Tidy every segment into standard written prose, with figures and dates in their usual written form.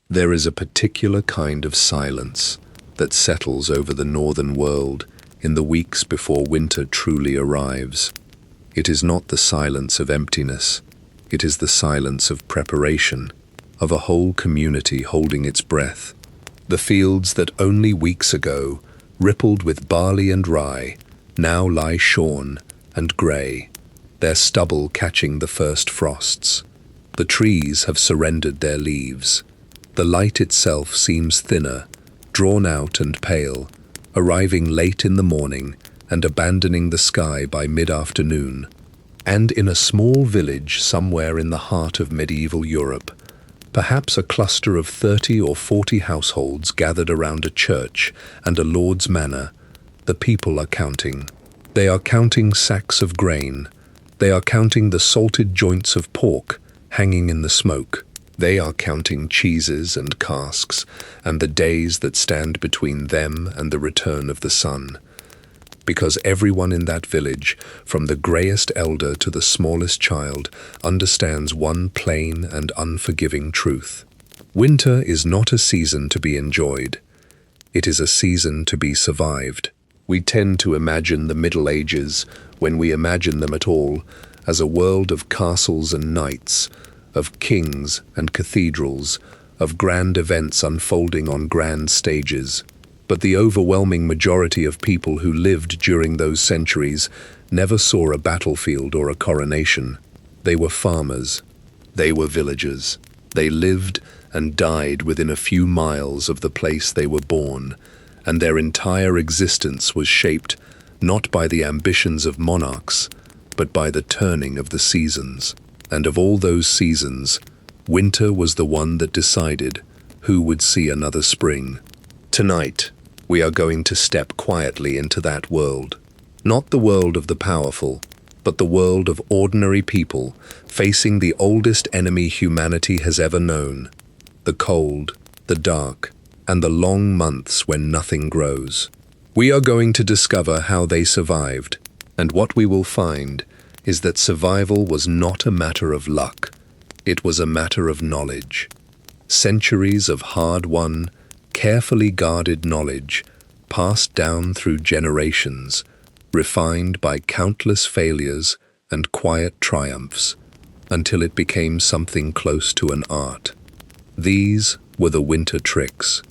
There is a particular kind of silence that settles over the northern world in the weeks before winter truly arrives. It is not the silence of emptiness, it is the silence of preparation, of a whole community holding its breath. The fields that only weeks ago rippled with barley and rye now lie shorn and grey, their stubble catching the first frosts. The trees have surrendered their leaves. The light itself seems thinner, drawn out and pale, arriving late in the morning and abandoning the sky by mid-afternoon. And in a small village somewhere in the heart of medieval Europe, perhaps a cluster of 30 or 40 households gathered around a church and a lord's manor, the people are counting. They are counting sacks of grain. They are counting the salted joints of pork hanging in the smoke. They are counting cheeses and casks and the days that stand between them and the return of the sun. Because everyone in that village, from the greyest elder to the smallest child, understands one plain and unforgiving truth. Winter is not a season to be enjoyed. It is a season to be survived. We tend to imagine the Middle Ages, when we imagine them at all, as a world of castles and knights, of kings and cathedrals, of grand events unfolding on grand stages. But the overwhelming majority of people who lived during those centuries never saw a battlefield or a coronation. They were farmers. They were villagers. They lived and died within a few miles of the place they were born, and their entire existence was shaped not by the ambitions of monarchs, but by the turning of the seasons. And of all those seasons, winter was the one that decided who would see another spring. Tonight, we are going to step quietly into that world. Not the world of the powerful, but the world of ordinary people facing the oldest enemy humanity has ever known: the cold, the dark, and the long months when nothing grows. We are going to discover how they survived, and what we will find is that survival was not a matter of luck. It was a matter of knowledge. Centuries of hard-won, carefully guarded knowledge, passed down through generations, refined by countless failures and quiet triumphs, until it became something close to an art. These were the winter tricks,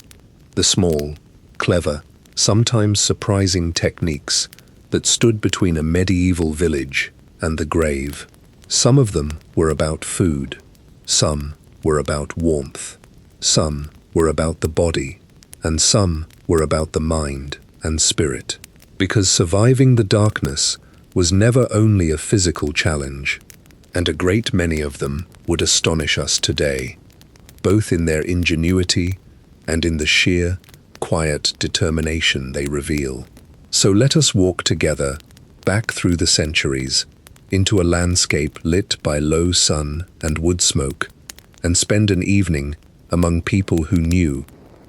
the small, clever, sometimes surprising techniques that stood between a medieval village and the grave. Some of them were about food, some were about warmth, some were about the body, and some were about the mind and spirit. Because surviving the darkness was never only a physical challenge, and a great many of them would astonish us today, both in their ingenuity and in the sheer, quiet determination they reveal. So let us walk together back through the centuries, into a landscape lit by low sun and wood smoke, and spend an evening among people who knew,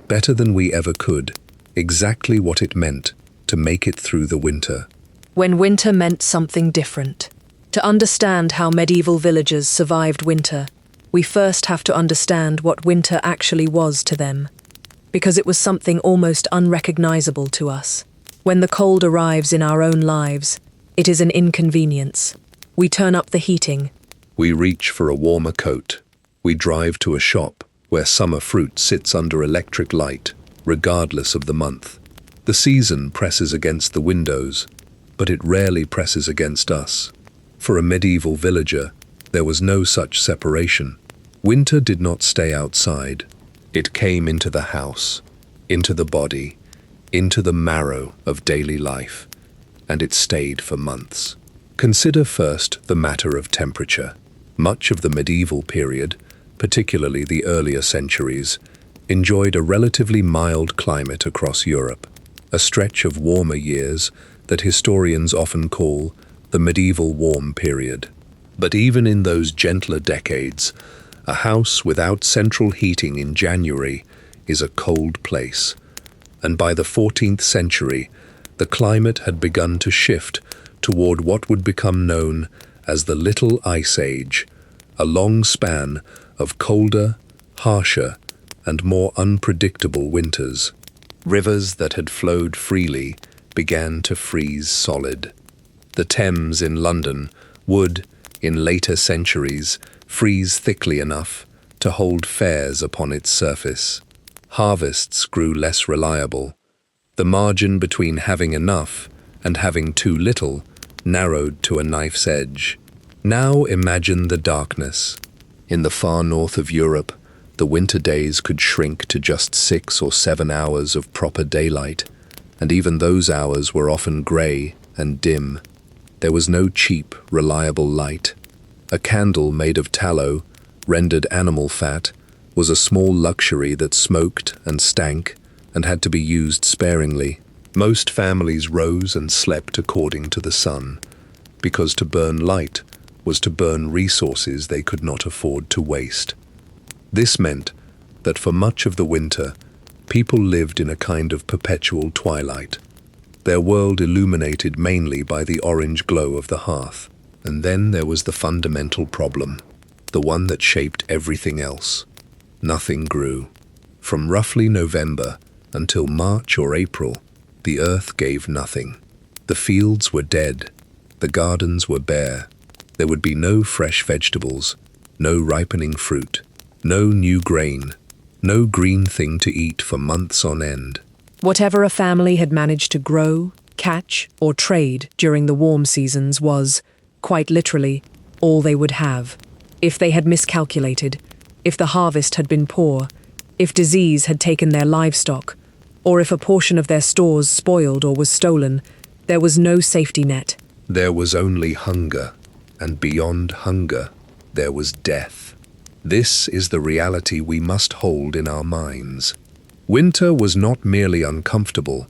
better than we ever could, exactly what it meant to make it through the winter. When winter meant something different. To understand how medieval villagers survived winter, we first have to understand what winter actually was to them, because it was something almost unrecognizable to us. When the cold arrives in our own lives, it is an inconvenience. We turn up the heating. We reach for a warmer coat. We drive to a shop where summer fruit sits under electric light, regardless of the month. The season presses against the windows, but it rarely presses against us. For a medieval villager, there was no such separation. Winter did not stay outside. It came into the house, into the body, into the marrow of daily life, and it stayed for months. Consider first the matter of temperature. Much of the medieval period, particularly the earlier centuries, enjoyed a relatively mild climate across Europe, a stretch of warmer years that historians often call the medieval warm period. But even in those gentler decades, a house without central heating in January is a cold place. And by the 14th century, the climate had begun to shift toward what would become known as the Little Ice Age, a long span of colder, harsher, and more unpredictable winters. Rivers that had flowed freely began to freeze solid. The Thames in London would, in later centuries, freeze thickly enough to hold fares upon its surface. Harvests grew less reliable. The margin between having enough and having too little narrowed to a knife's edge. Now imagine the darkness. In the far north of Europe, the winter days could shrink to just 6 or 7 hours of proper daylight, and even those hours were often grey and dim. There was no cheap, reliable light. A candle made of tallow, rendered animal fat, was a small luxury that smoked and stank and had to be used sparingly. Most families rose and slept according to the sun, because to burn light was to burn resources they could not afford to waste. This meant that for much of the winter, people lived in a kind of perpetual twilight, their world illuminated mainly by the orange glow of the hearth. And then there was the fundamental problem, the one that shaped everything else. Nothing grew. From roughly November until March or April, the earth gave nothing. The fields were dead. The gardens were bare. There would be no fresh vegetables, no ripening fruit, no new grain, no green thing to eat for months on end. Whatever a family had managed to grow, catch, or trade during the warm seasons was, quite literally, all they would have. If they had miscalculated, if the harvest had been poor, if disease had taken their livestock, or if a portion of their stores spoiled or was stolen, there was no safety net. There was only hunger, and beyond hunger, there was death. This is the reality we must hold in our minds. Winter was not merely uncomfortable,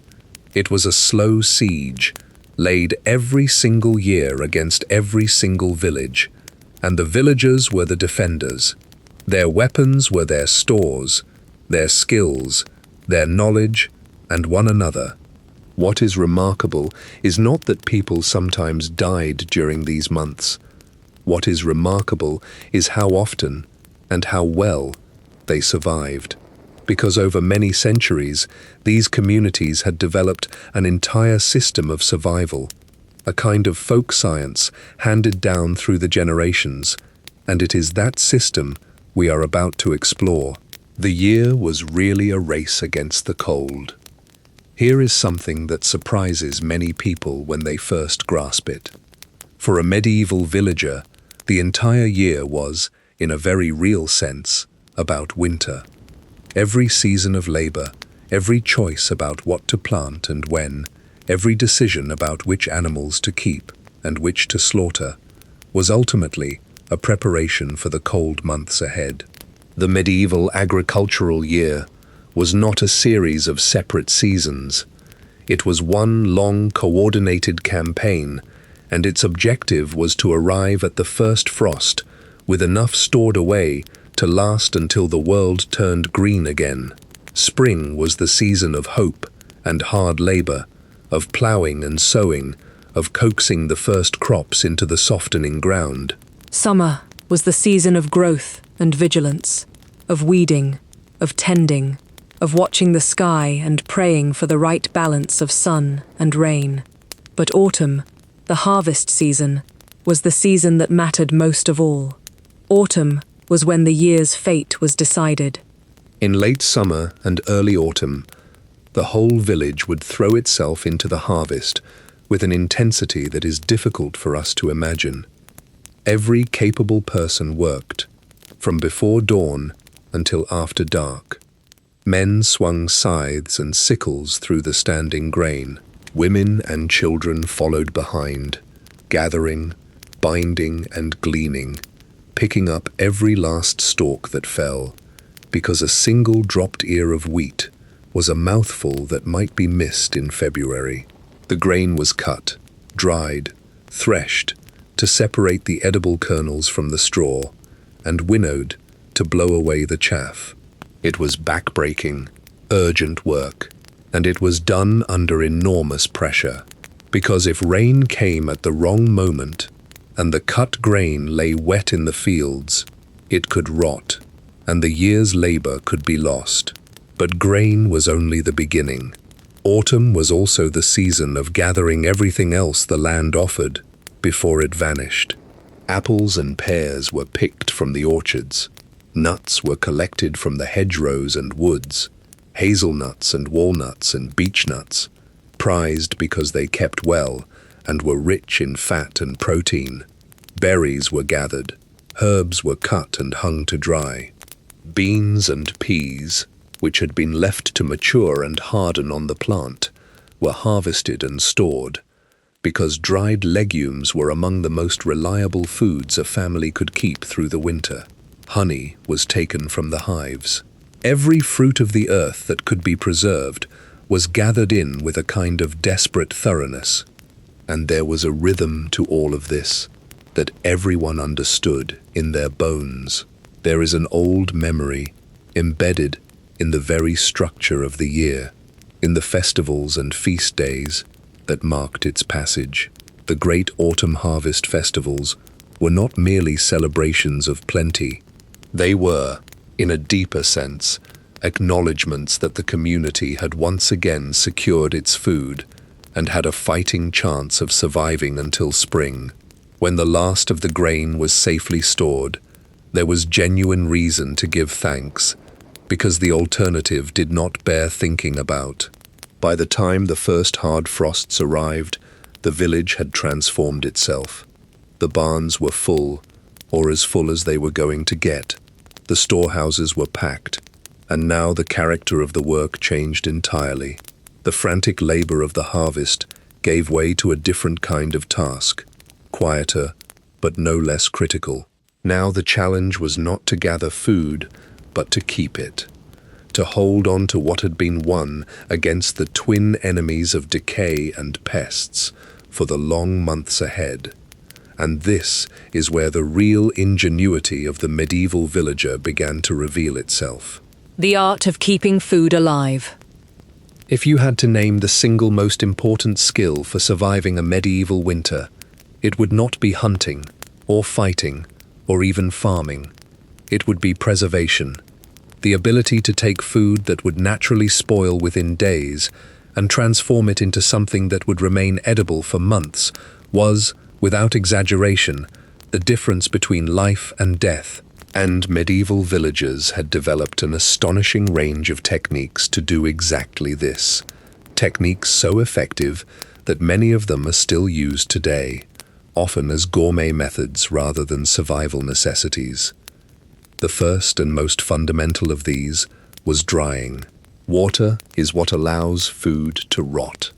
it was a slow siege, laid every single year against every single village, and the villagers were the defenders. Their weapons were their stores, their skills, their knowledge, and one another. What is remarkable is not that people sometimes died during these months. What is remarkable is how often and how well they survived. Because over many centuries, these communities had developed an entire system of survival, a kind of folk science handed down through the generations, and it is that system we are about to explore. The year was really a race against the cold. Here is something that surprises many people when they first grasp it. For a medieval villager, the entire year was, in a very real sense, about winter. Every season of labor, every choice about what to plant and when, every decision about which animals to keep and which to slaughter, was ultimately a preparation for the cold months ahead. The medieval agricultural year was not a series of separate seasons. It was one long coordinated campaign, and its objective was to arrive at the first frost with enough stored away to last until the world turned green again. Spring was the season of hope and hard labor, of plowing and sowing, of coaxing the first crops into the softening ground. Summer was the season of growth and vigilance, of weeding, of tending, of watching the sky and praying for the right balance of sun and rain. But autumn, the harvest season, was the season that mattered most of all. Autumn was when the year's fate was decided. In late summer and early autumn, the whole village would throw itself into the harvest with an intensity that is difficult for us to imagine. Every capable person worked, from before dawn until after dark. Men swung scythes and sickles through the standing grain. Women and children followed behind, gathering, binding and gleaning, picking up every last stalk that fell, because a single dropped ear of wheat was a mouthful that might be missed in February. The grain was cut, dried, threshed, to separate the edible kernels from the straw, and winnowed to blow away the chaff. It was backbreaking, urgent work, and it was done under enormous pressure, because if rain came at the wrong moment, and the cut grain lay wet in the fields, it could rot, and the year's labor could be lost. But grain was only the beginning. Autumn was also the season of gathering everything else the land offered before it vanished. Apples and pears were picked from the orchards. Nuts were collected from the hedgerows and woods. Hazelnuts and walnuts and beechnuts, prized because they kept well and were rich in fat and protein. Berries were gathered. Herbs were cut and hung to dry. Beans and peas, which had been left to mature and harden on the plant, were harvested and stored, because dried legumes were among the most reliable foods a family could keep through the winter. Honey was taken from the hives. Every fruit of the earth that could be preserved was gathered in with a kind of desperate thoroughness. And there was a rhythm to all of this that everyone understood in their bones. There is an old memory embedded in the very structure of the year, in the festivals and feast days that marked its passage. The great autumn harvest festivals were not merely celebrations of plenty. They were, in a deeper sense, acknowledgements that the community had once again secured its food and had a fighting chance of surviving until spring. When the last of the grain was safely stored, there was genuine reason to give thanks, because the alternative did not bear thinking about. By the time the first hard frosts arrived, the village had transformed itself. The barns were full, or as full as they were going to get. The storehouses were packed, and now the character of the work changed entirely. The frantic labor of the harvest gave way to a different kind of task, quieter, but no less critical. Now the challenge was not to gather food, but to keep it, to hold on to what had been won against the twin enemies of decay and pests for the long months ahead. And this is where the real ingenuity of the medieval villager began to reveal itself. The art of keeping food alive. If you had to name the single most important skill for surviving a medieval winter, it would not be hunting, or fighting, or even farming. It would be preservation. The ability to take food that would naturally spoil within days and transform it into something that would remain edible for months was, without exaggeration, the difference between life and death. And medieval villagers had developed an astonishing range of techniques to do exactly this. Techniques so effective that many of them are still used today, often as gourmet methods rather than survival necessities. The first and most fundamental of these was drying. Water is what allows food to rot,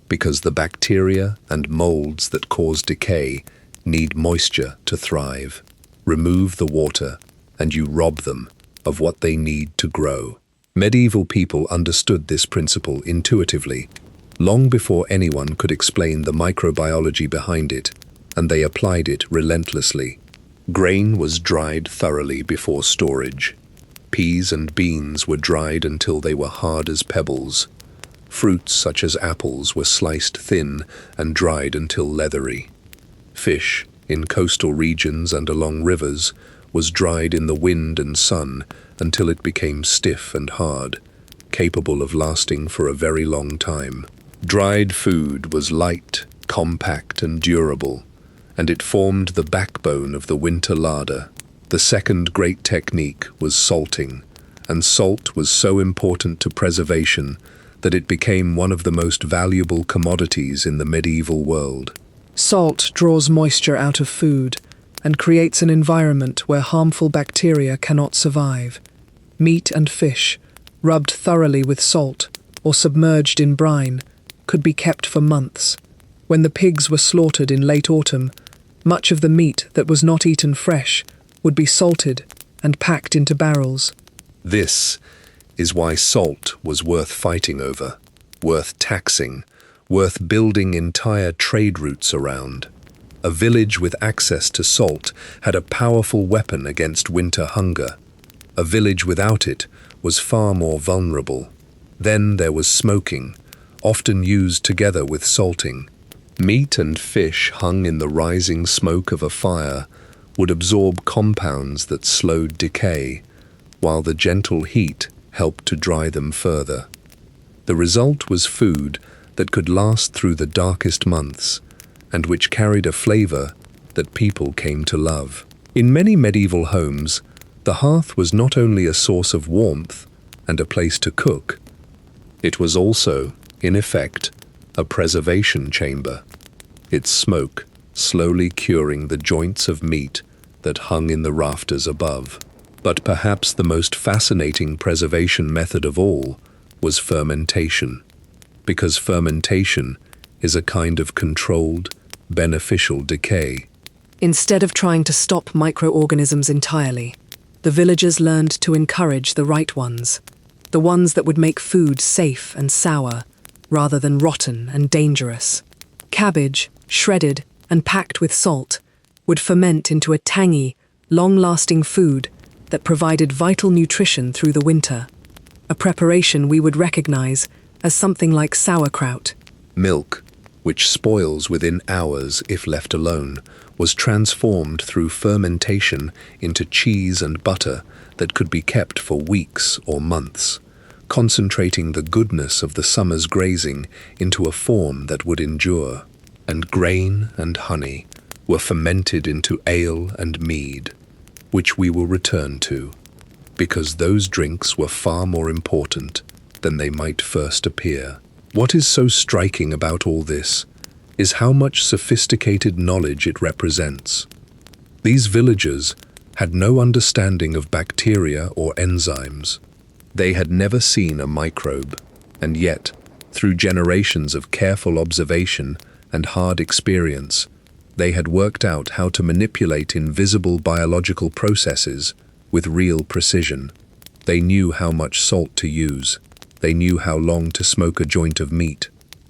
because the bacteria and molds that cause decay need moisture to thrive. Remove the water, and you rob them of what they need to grow. Medieval people understood this principle intuitively, long before anyone could explain the microbiology behind it, and they applied it relentlessly. Grain was dried thoroughly before storage. Peas and beans were dried until they were hard as pebbles. Fruits such as apples were sliced thin and dried until leathery. Fish, in coastal regions and along rivers, was dried in the wind and sun until it became stiff and hard, capable of lasting for a very long time. Dried food was light, compact, and durable, and it formed the backbone of the winter larder. The second great technique was salting, and salt was so important to preservation that it became one of the most valuable commodities in the medieval world. Salt draws moisture out of food and creates an environment where harmful bacteria cannot survive. Meat and fish, rubbed thoroughly with salt or submerged in brine, could be kept for months. When the pigs were slaughtered in late autumn, much of the meat that was not eaten fresh would be salted and packed into barrels. This is why salt was worth fighting over, worth taxing, worth building entire trade routes around. A village with access to salt had a powerful weapon against winter hunger. A village without it was far more vulnerable. Then there was smoking, often used together with salting. Meat and fish hung in the rising smoke of a fire would absorb compounds that slowed decay, while the gentle heat helped to dry them further. The result was food that could last through the darkest months, and which carried a flavor that people came to love. In many medieval homes, the hearth was not only a source of warmth and a place to cook, it was also, in effect, a preservation chamber, its smoke slowly curing the joints of meat that hung in the rafters above. But perhaps the most fascinating preservation method of all was fermentation, because fermentation is a kind of controlled, beneficial decay. Instead of trying to stop microorganisms entirely, the villagers learned to encourage the right ones, the ones that would make food safe and sour, rather than rotten and dangerous. Cabbage, shredded and packed with salt, would ferment into a tangy, long-lasting food that provided vital nutrition through the winter, a preparation we would recognize as something like sauerkraut. Milk, which spoils within hours if left alone, was transformed through fermentation into cheese and butter that could be kept for weeks or months, concentrating the goodness of the summer's grazing into a form that would endure. And grain and honey were fermented into ale and mead, which we will return to, because those drinks were far more important than they might first appear. What is so striking about all this is how much sophisticated knowledge it represents. These villagers had no understanding of bacteria or enzymes. They had never seen a microbe, and yet, through generations of careful observation and hard experience, they had worked out how to manipulate invisible biological processes with real precision. They knew how much salt to use. They knew how long to smoke a joint of meat.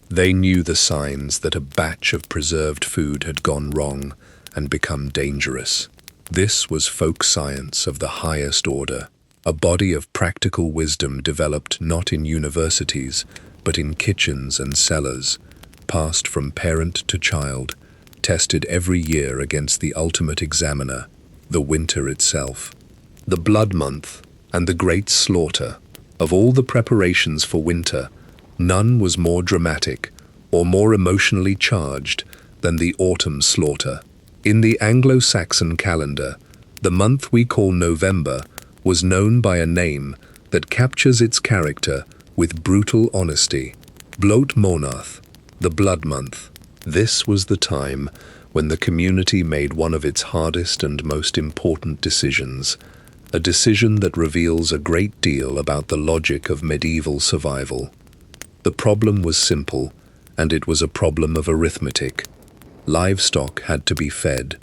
They knew the signs that a batch of preserved food had gone wrong and become dangerous. This was folk science of the highest order, a body of practical wisdom developed not in universities, but in kitchens and cellars, passed from parent to child, tested every year against the ultimate examiner, the winter itself. The blood month and the great slaughter. Of all the preparations for winter, none was more dramatic or more emotionally charged than the autumn slaughter. In the Anglo-Saxon calendar, the month we call November was known by a name that captures its character with brutal honesty: Blot Monath, the blood month. This was the time when the community made one of its hardest and most important decisions, a decision that reveals a great deal about the logic of medieval survival. The problem was simple, and it was a problem of arithmetic. Livestock had to be fed.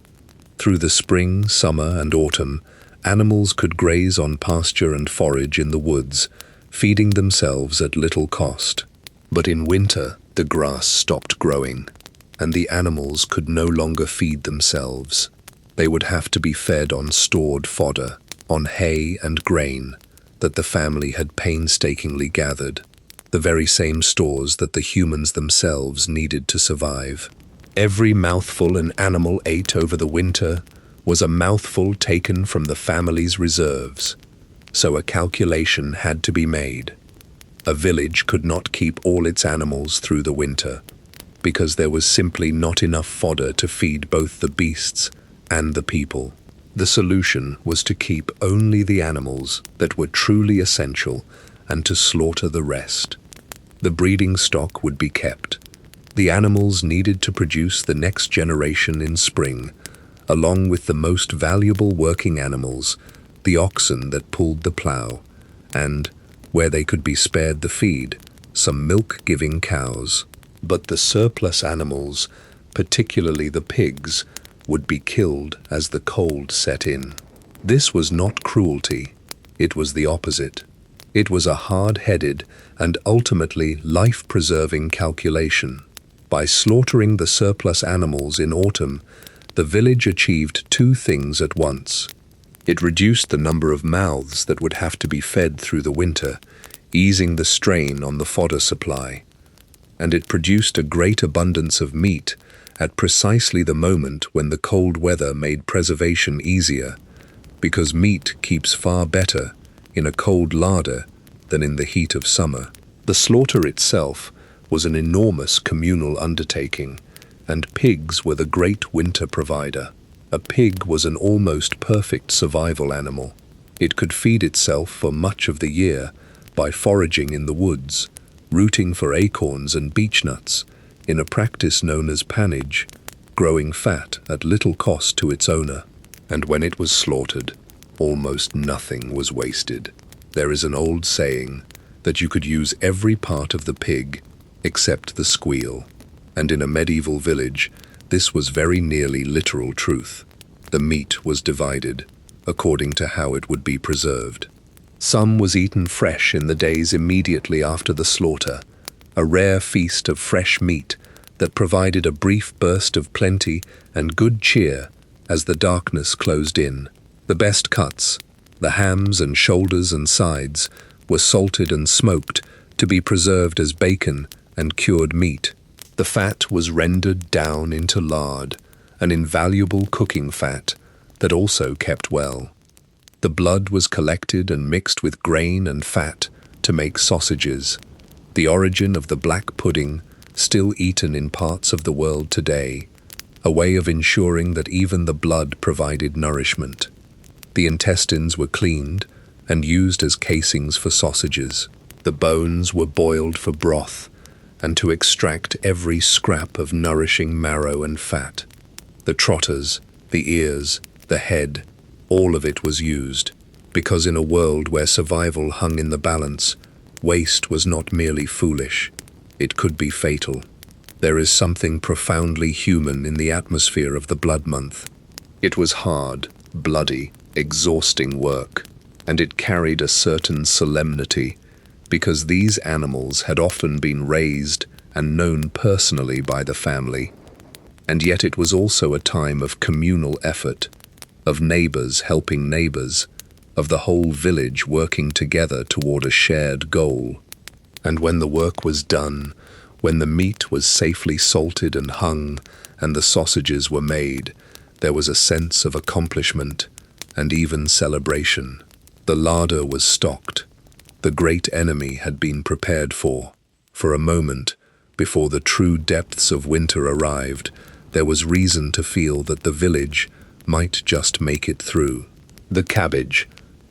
Through the spring, summer, and autumn, animals could graze on pasture and forage in the woods, feeding themselves at little cost. But in winter, the grass stopped growing, and the animals could no longer feed themselves. They would have to be fed on stored fodder, on hay and grain that the family had painstakingly gathered, the very same stores that the humans themselves needed to survive. Every mouthful an animal ate over the winter was a mouthful taken from the family's reserves, so a calculation had to be made. A village could not keep all its animals through the winter, because there was simply not enough fodder to feed both the beasts and the people. The solution was to keep only the animals that were truly essential and to slaughter the rest. The breeding stock would be kept. The animals needed to produce the next generation in spring, along with the most valuable working animals, the oxen that pulled the plough, and, where they could be spared the feed, some milk-giving cows. But the surplus animals, particularly the pigs, would be killed as the cold set in. This was not cruelty, it was the opposite. It was a hard-headed and ultimately life-preserving calculation. By slaughtering the surplus animals in autumn, the village achieved two things at once. It reduced the number of mouths that would have to be fed through the winter, easing the strain on the fodder supply. And it produced a great abundance of meat at precisely the moment when the cold weather made preservation easier, because meat keeps far better in a cold larder than in the heat of summer. The slaughter itself was an enormous communal undertaking, and pigs were the great winter provider. A pig was an almost perfect survival animal. It could feed itself for much of the year by foraging in the woods, rooting for acorns and beechnuts, in a practice known as pannage, growing fat at little cost to its owner. And when it was slaughtered, almost nothing was wasted. There is an old saying that you could use every part of the pig except the squeal, and in a medieval village, this was very nearly literal truth. The meat was divided according to how it would be preserved. Some was eaten fresh in the days immediately after the slaughter, a rare feast of fresh meat that provided a brief burst of plenty and good cheer as the darkness closed in. The best cuts, the hams and shoulders and sides, were salted and smoked to be preserved as bacon and cured meat. The fat was rendered down into lard, an invaluable cooking fat that also kept well. The blood was collected and mixed with grain and fat to make sausages, the origin of the black pudding still eaten in parts of the world today, a way of ensuring that even the blood provided nourishment. The intestines were cleaned and used as casings for sausages. The bones were boiled for broth and to extract every scrap of nourishing marrow and fat. The trotters, the ears, the head, all of it was used, because in a world where survival hung in the balance, waste was not merely foolish, it could be fatal. There is something profoundly human in the atmosphere of the blood month. It was hard, bloody, exhausting work, and it carried a certain solemnity, because these animals had often been raised and known personally by the family. And yet it was also a time of communal effort, of neighbors helping neighbors, of the whole village working together toward a shared goal. And when the work was done, when the meat was safely salted and hung, and the sausages were made, there was a sense of accomplishment and even celebration. The larder was stocked. The great enemy had been prepared for. For a moment, before the true depths of winter arrived, there was reason to feel that the village might just make it through. The cabbage,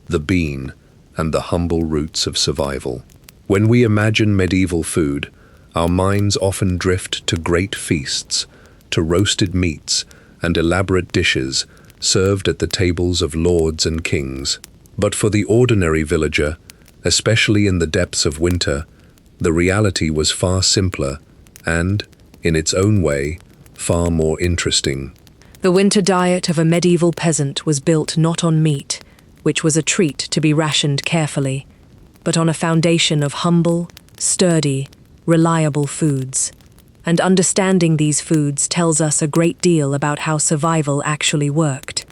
the bean, and the humble roots of survival. When we imagine medieval food, our minds often drift to great feasts, to roasted meats and elaborate dishes served at the tables of lords and kings. But for the ordinary villager, especially in the depths of winter, the reality was far simpler and, in its own way, far more interesting. The winter diet of a medieval peasant was built not on meat, which was a treat to be rationed carefully, but on a foundation of humble, sturdy, reliable foods. And understanding these foods tells us a great deal about how survival actually worked.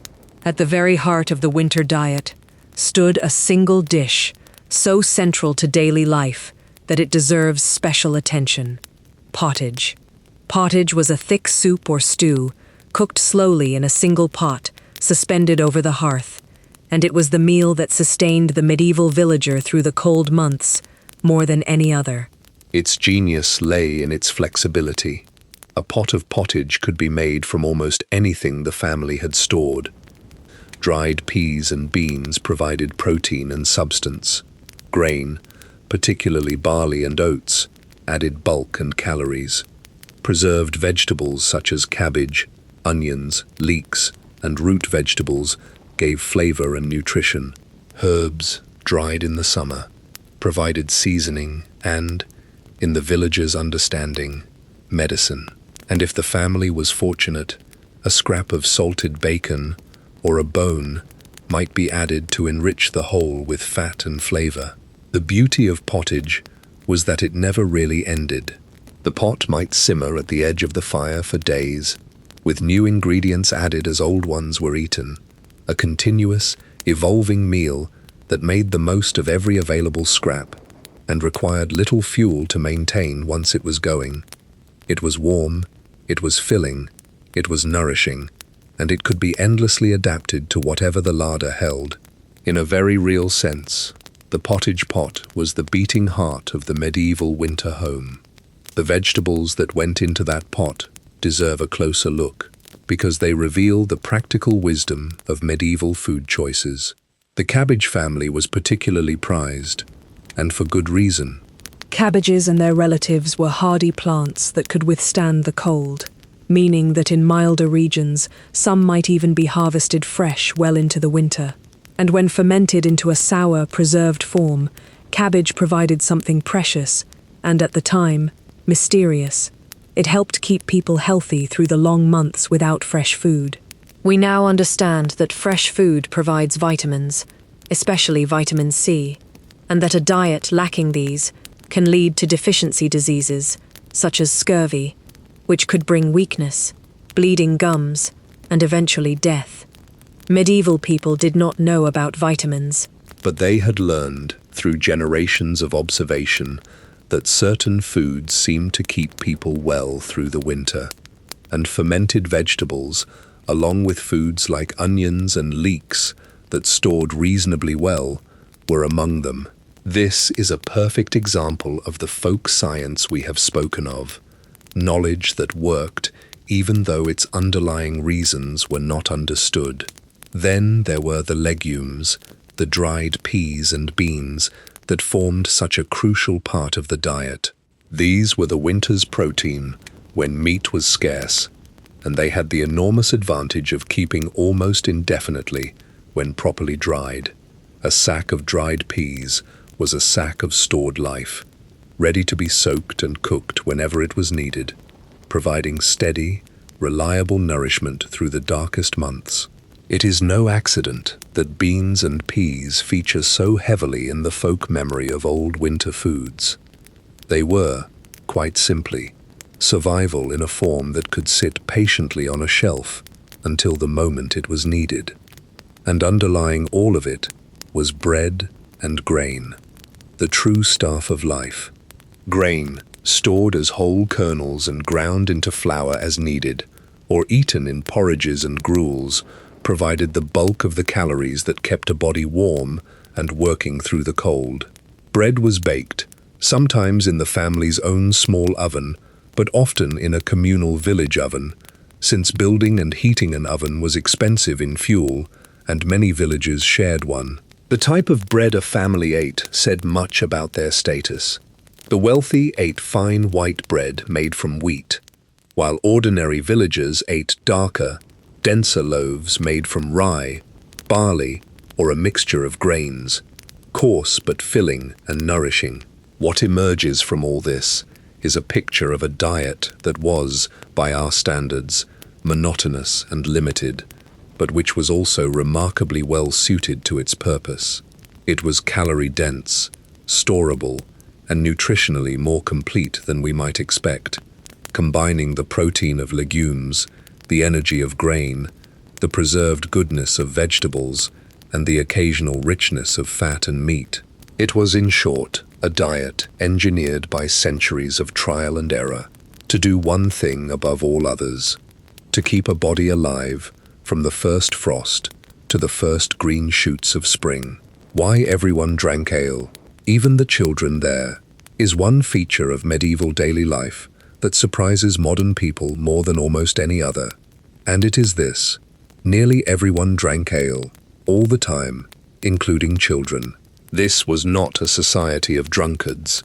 At the very heart of the winter diet stood a single dish, so central to daily life that it deserves special attention: pottage. Pottage was a thick soup or stew, cooked slowly in a single pot, suspended over the hearth, and it was the meal that sustained the medieval villager through the cold months more than any other. Its genius lay in its flexibility. A pot of pottage could be made from almost anything the family had stored. Dried peas and beans provided protein and substance. Grain, particularly barley and oats, added bulk and calories. Preserved vegetables such as cabbage, onions, leeks, and root vegetables gave flavor and nutrition. Herbs, dried in the summer, provided seasoning and, in the villager's understanding, medicine. And if the family was fortunate, a scrap of salted bacon or a bone might be added to enrich the whole with fat and flavor. The beauty of pottage was that it never really ended. The pot might simmer at the edge of the fire for days, with new ingredients added as old ones were eaten, a continuous, evolving meal that made the most of every available scrap and required little fuel to maintain once it was going. It was warm, it was filling, it was nourishing, and it could be endlessly adapted to whatever the larder held. In a very real sense, The pottage pot was the beating heart of the medieval winter home. The vegetables that went into that pot deserve a closer look, because they reveal the practical wisdom of medieval food choices. The cabbage family was particularly prized, and for good reason. Cabbages and their relatives were hardy plants that could withstand the cold, meaning that in milder regions, some might even be harvested fresh well into the winter. And when fermented into a sour, preserved form, cabbage provided something precious, and at the time, mysterious. It helped keep people healthy through the long months without fresh food. We now understand that fresh food provides vitamins, especially vitamin C, and that a diet lacking these can lead to deficiency diseases, such as scurvy, which could bring weakness, bleeding gums, and eventually death. Medieval people did not know about vitamins, But they had learned, through generations of observation, that certain foods seemed to keep people well through the winter, and fermented vegetables, along with foods like onions and leeks that stored reasonably well, were among them. This is a perfect example of the folk science we have spoken of, knowledge that worked even though its underlying reasons were not understood. Then there were the legumes, the dried peas and beans that formed such a crucial part of the diet. These were the winter's protein when meat was scarce, and they had the enormous advantage of keeping almost indefinitely when properly dried. A sack of dried peas was a sack of stored life, ready to be soaked and cooked whenever it was needed, providing steady, reliable nourishment through the darkest months. It is no accident that beans and peas feature so heavily in the folk memory of old winter foods. They were, quite simply, survival in a form that could sit patiently on a shelf until the moment it was needed. And underlying all of it was bread and grain, the true staff of life. Grain, stored as whole kernels and ground into flour as needed, or eaten in porridges and gruels, provided the bulk of the calories that kept a body warm and working through the cold. Bread was baked, sometimes in the family's own small oven, but often in a communal village oven, since building and heating an oven was expensive in fuel, and many villages shared one. The type of bread a family ate said much about their status. The wealthy ate fine white bread made from wheat, while ordinary villagers ate darker, denser loaves made from rye, barley, or a mixture of grains, coarse but filling and nourishing. What emerges from all this is a picture of a diet that was, by our standards, monotonous and limited, but which was also remarkably well suited to its purpose. It was calorie-dense, storable, and nutritionally more complete than we might expect, combining the protein of legumes, the energy of grain, the preserved goodness of vegetables, and the occasional richness of fat and meat. It was, in short, a diet engineered by centuries of trial and error, to do one thing above all others: to keep a body alive from the first frost to the first green shoots of spring. Why everyone drank ale, even the children there, is one feature of medieval daily life that surprises modern people more than almost any other. And it is this: nearly everyone drank ale, all the time, including children. This was not a society of drunkards,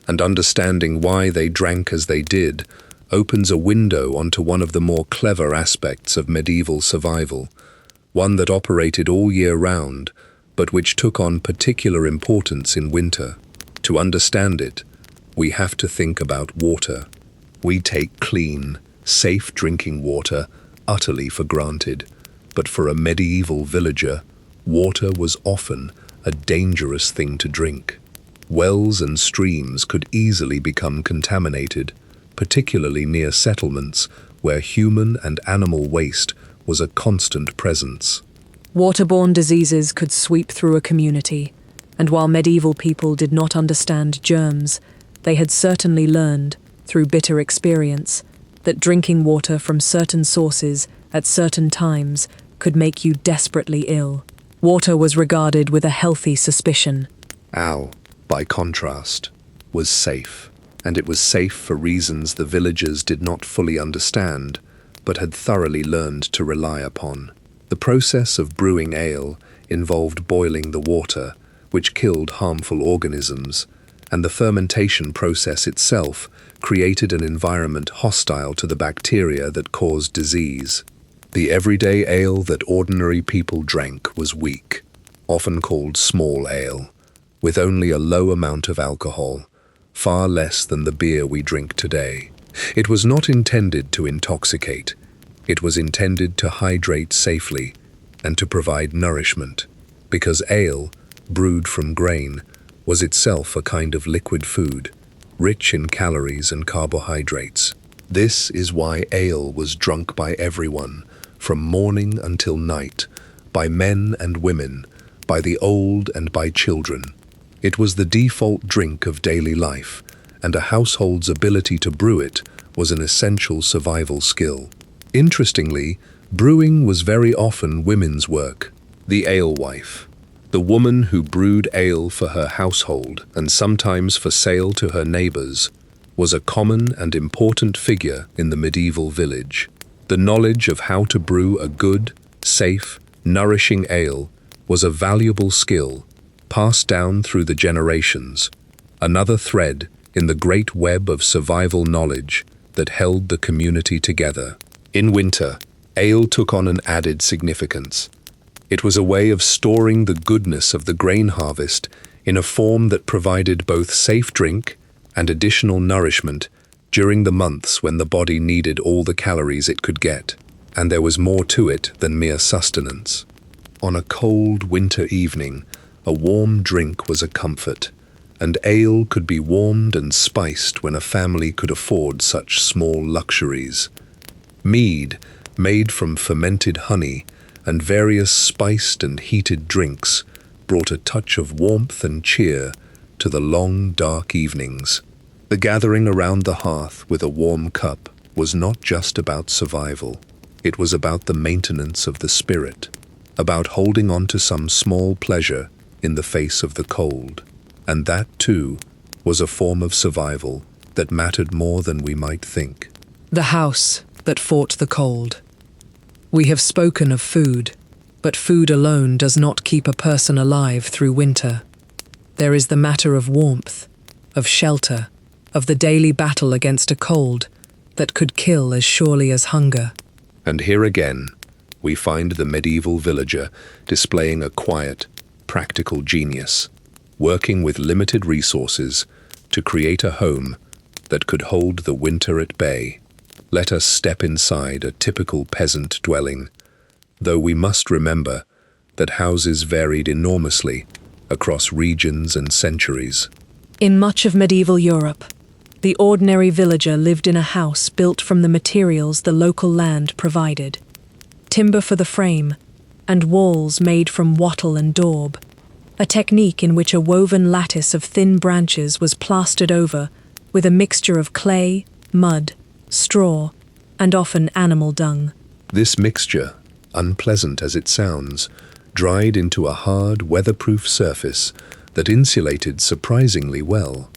and understanding why they drank as they did opens a window onto one of the more clever aspects of medieval survival, one that operated all year round, but which took on particular importance in winter. To understand it, we have to think about water. We take clean, safe drinking water utterly for granted, but for a medieval villager, water was often a dangerous thing to drink. Wells and streams could easily become contaminated, particularly near settlements where human and animal waste was a constant presence. Waterborne diseases could sweep through a community, and while medieval people did not understand germs, they had certainly learned, through bitter experience, that drinking water from certain sources at certain times could make you desperately ill. Water was regarded with a healthy suspicion, Ale, by contrast, was safe, and it was safe for reasons the villagers did not fully understand, but had thoroughly learned to rely upon. The process of brewing ale involved boiling the water, which killed harmful organisms, and the fermentation process itself created an environment hostile to the bacteria that caused disease. The everyday ale that ordinary people drank was weak, often called small ale, with only a low amount of alcohol, far less than the beer we drink today. It was not intended to intoxicate. It was intended to hydrate safely and to provide nourishment, because ale, brewed from grain, was itself a kind of liquid food, rich in calories and carbohydrates. This is why ale was drunk by everyone, from morning until night, by men and women, by the old and by children. It was the default drink of daily life, and a household's ability to brew it was an essential survival skill. Interestingly, brewing was very often women's work. The alewife, the woman who brewed ale for her household and sometimes for sale to her neighbors, was a common and important figure in the medieval village. The knowledge of how to brew a good, safe, nourishing ale was a valuable skill passed down through the generations, another thread in the great web of survival knowledge that held the community together. In winter, ale took on an added significance. It was a way of storing the goodness of the grain harvest in a form that provided both safe drink and additional nourishment during the months when the body needed all the calories it could get, and there was more to it than mere sustenance. On a cold winter evening, a warm drink was a comfort, and ale could be warmed and spiced when a family could afford such small luxuries. Mead, made from fermented honey, and various spiced and heated drinks brought a touch of warmth and cheer to the long, dark evenings. The gathering around the hearth with a warm cup was not just about survival. It was about the maintenance of the spirit, about holding on to some small pleasure in the face of the cold. And that, too, was a form of survival that mattered more than we might think. The house that fought the cold. We have spoken of food, but food alone does not keep a person alive through winter. There is the matter of warmth, of shelter, of the daily battle against a cold that could kill as surely as hunger. And here again, we find the medieval villager displaying a quiet, practical genius, working with limited resources to create a home that could hold the winter at bay. Let us step inside a typical peasant dwelling, though we must remember that houses varied enormously across regions and centuries. In much of medieval Europe, the ordinary villager lived in a house built from the materials the local land provided: timber for the frame, and walls made from wattle and daub, a technique in which a woven lattice of thin branches was plastered over with a mixture of clay, mud, straw, and often animal dung. This mixture, unpleasant as it sounds, dried into a hard, weatherproof surface that insulated surprisingly well,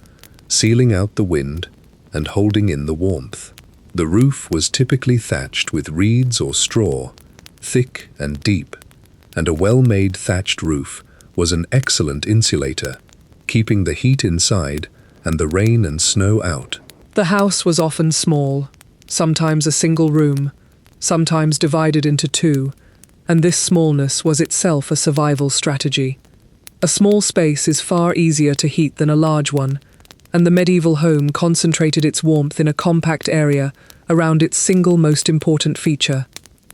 sealing out the wind and holding in the warmth. The roof was typically thatched with reeds or straw, thick and deep, and a well-made thatched roof was an excellent insulator, keeping the heat inside and the rain and snow out. The house was often small, sometimes a single room, sometimes divided into two, and this smallness was itself a survival strategy. A small space is far easier to heat than a large one, and the medieval home concentrated its warmth in a compact area around its single most important feature,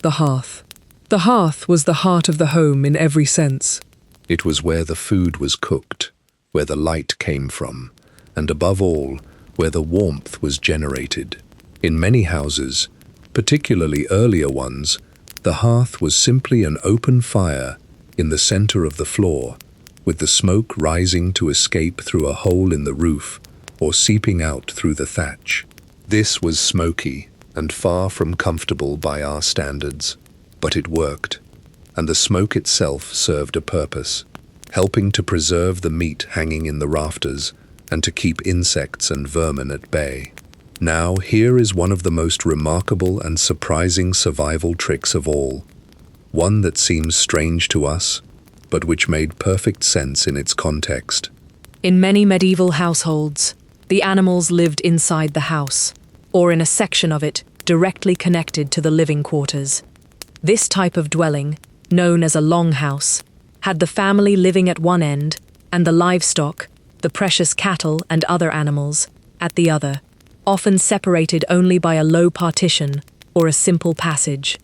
the hearth. The hearth was the heart of the home in every sense. It was where the food was cooked, where the light came from, and above all, where the warmth was generated. In many houses, particularly earlier ones, the hearth was simply an open fire in the center of the floor, with the smoke rising to escape through a hole in the roof or seeping out through the thatch. This was smoky and far from comfortable by our standards, but it worked, and the smoke itself served a purpose, helping to preserve the meat hanging in the rafters and to keep insects and vermin at bay. Now, here is one of the most remarkable and surprising survival tricks of all. One that seems strange to us, but which made perfect sense in its context. In many medieval households, the animals lived inside the house, or in a section of it directly connected to the living quarters. This type of dwelling, known as a longhouse, had the family living at one end and the livestock, the precious cattle and other animals, at the other, often separated only by a low partition or a simple passage.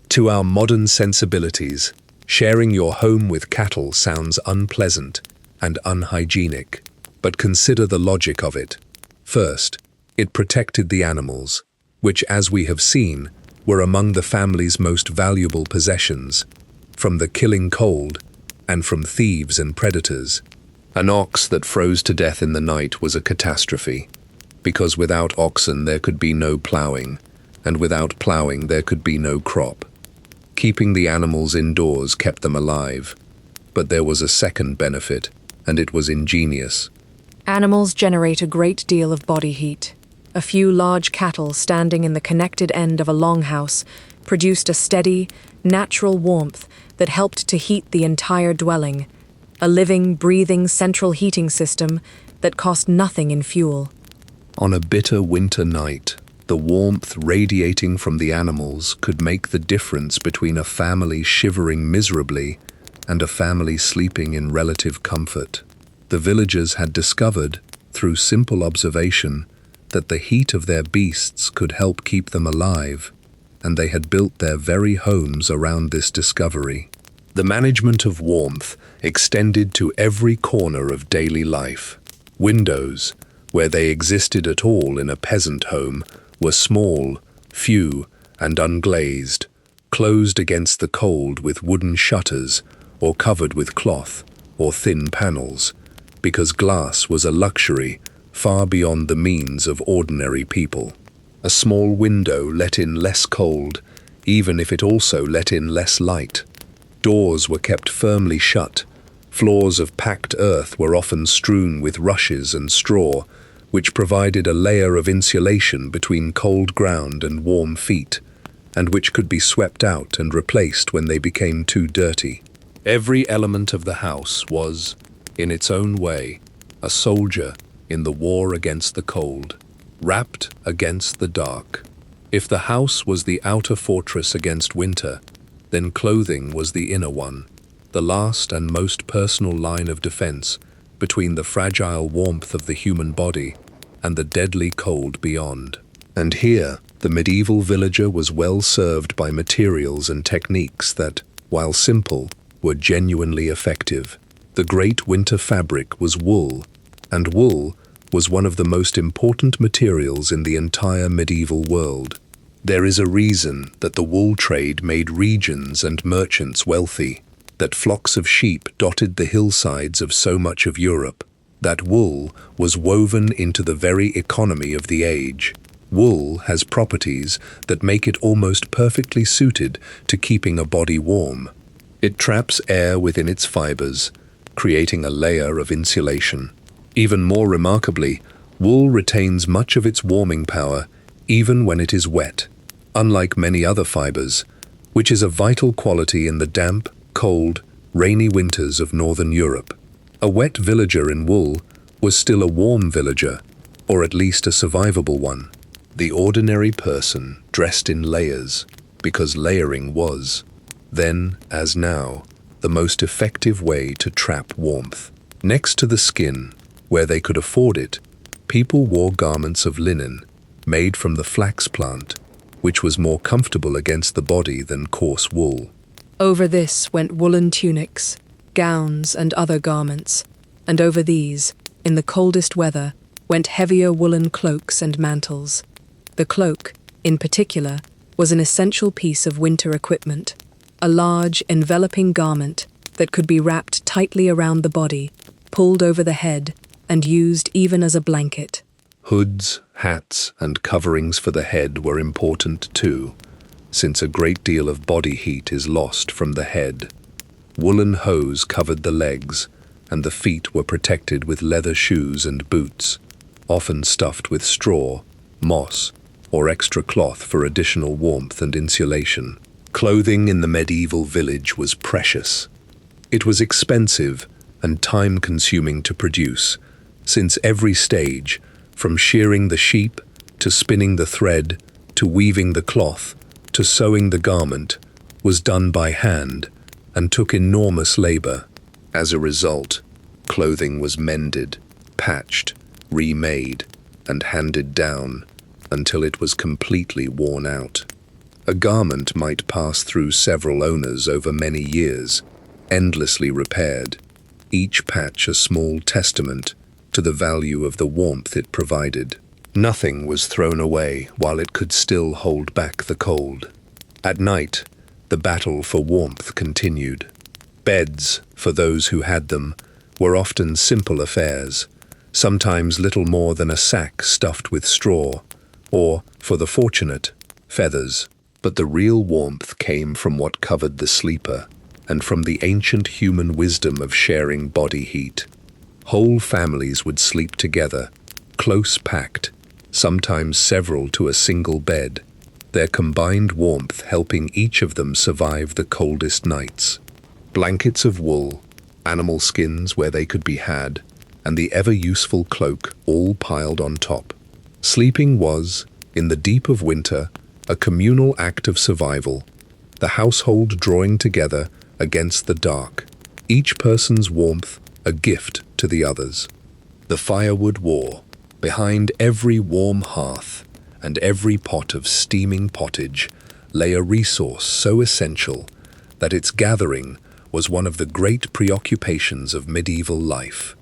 To our modern sensibilities, sharing your home with cattle sounds unpleasant and unhygienic, but consider the logic of it. First, it protected the animals, which, as we have seen, were among the family's most valuable possessions, from the killing cold and from thieves and predators. An ox that froze to death in the night was a catastrophe, because without oxen there could be no ploughing, and without ploughing there could be no crop. Keeping the animals indoors kept them alive, but there was a second benefit, and it was ingenious. Animals generate a great deal of body heat. A few large cattle standing in the connected end of a longhouse produced a steady, natural warmth that helped to heat the entire dwelling, a living, breathing central heating system that cost nothing in fuel. On a bitter winter night, the warmth radiating from the animals could make the difference between a family shivering miserably and a family sleeping in relative comfort. The villagers had discovered, through simple observation, that the heat of their beasts could help keep them alive, and they had built their very homes around this discovery. The management of warmth extended to every corner of daily life. Windows, where they existed at all in a peasant home, were small, few, and unglazed, closed against the cold with wooden shutters or covered with cloth or thin panels, because glass was a luxury far beyond the means of ordinary people. A small window let in less cold, even if it also let in less light. Doors were kept firmly shut. Floors of packed earth were often strewn with rushes and straw, which provided a layer of insulation between cold ground and warm feet, and which could be swept out and replaced when they became too dirty. Every element of the house was, in its own way, a soldier in the war against the cold, wrapped against the dark. If the house was the outer fortress against winter, then clothing was the inner one, the last and most personal line of defense between the fragile warmth of the human body and the deadly cold beyond. And here, the medieval villager was well served by materials and techniques that, while simple, were genuinely effective. The great winter fabric was wool, and wool was one of the most important materials in the entire medieval world. There is a reason that the wool trade made regions and merchants wealthy, that flocks of sheep dotted the hillsides of so much of Europe, that wool was woven into the very economy of the age. Wool has properties that make it almost perfectly suited to keeping a body warm. It traps air within its fibers, creating a layer of insulation. Even more remarkably, wool retains much of its warming power even when it is wet, unlike many other fibers, which is a vital quality in the damp, cold, rainy winters of northern Europe. A wet villager in wool was still a warm villager, or at least a survivable one. The ordinary person dressed in layers, because layering was, then as now, the most effective way to trap warmth. Next to the skin, where they could afford it, people wore garments of linen, made from the flax plant, which was more comfortable against the body than coarse wool. Over this went woolen tunics, gowns and other garments, and over these, in the coldest weather, went heavier woolen cloaks and mantles. The cloak, in particular, was an essential piece of winter equipment, a large, enveloping garment that could be wrapped tightly around the body, pulled over the head, and used even as a blanket. Hoods, hats, and coverings for the head were important too, since a great deal of body heat is lost from the head. Woolen hose covered the legs, and the feet were protected with leather shoes and boots, often stuffed with straw, moss, or extra cloth for additional warmth and insulation. Clothing in the medieval village was precious. It was expensive and time-consuming to produce, since every stage, from shearing the sheep, to spinning the thread, to weaving the cloth, to sewing the garment, was done by hand and took enormous labor. As a result, clothing was mended, patched, remade, and handed down until it was completely worn out. A garment might pass through several owners over many years, endlessly repaired, each patch a small testament to the value of the warmth it provided. Nothing was thrown away while it could still hold back the cold. At night, the battle for warmth continued. Beds, for those who had them, were often simple affairs, sometimes little more than a sack stuffed with straw, or, for the fortunate, feathers. But the real warmth came from what covered the sleeper, and from the ancient human wisdom of sharing body heat. Whole families would sleep together, close packed, sometimes several to a single bed, their combined warmth helping each of them survive the coldest nights. Blankets of wool, animal skins where they could be had, and the ever-useful cloak all piled on top. Sleeping was, in the deep of winter, a communal act of survival, the household drawing together against the dark, each person's warmth a gift to the others. The Firewood War. Behind every warm hearth and every pot of steaming pottage lay a resource so essential that its gathering was one of the great preoccupations of medieval life,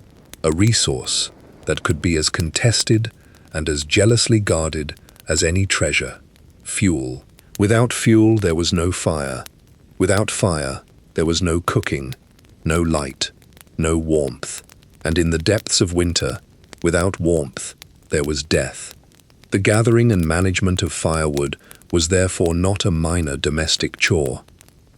a resource that could be as contested and as jealously guarded as any treasure. Fuel. Without fuel, there was no fire. Without fire, there was no cooking, no light, no warmth. And in the depths of winter, without warmth, there was death. The gathering and management of firewood was therefore not a minor domestic chore.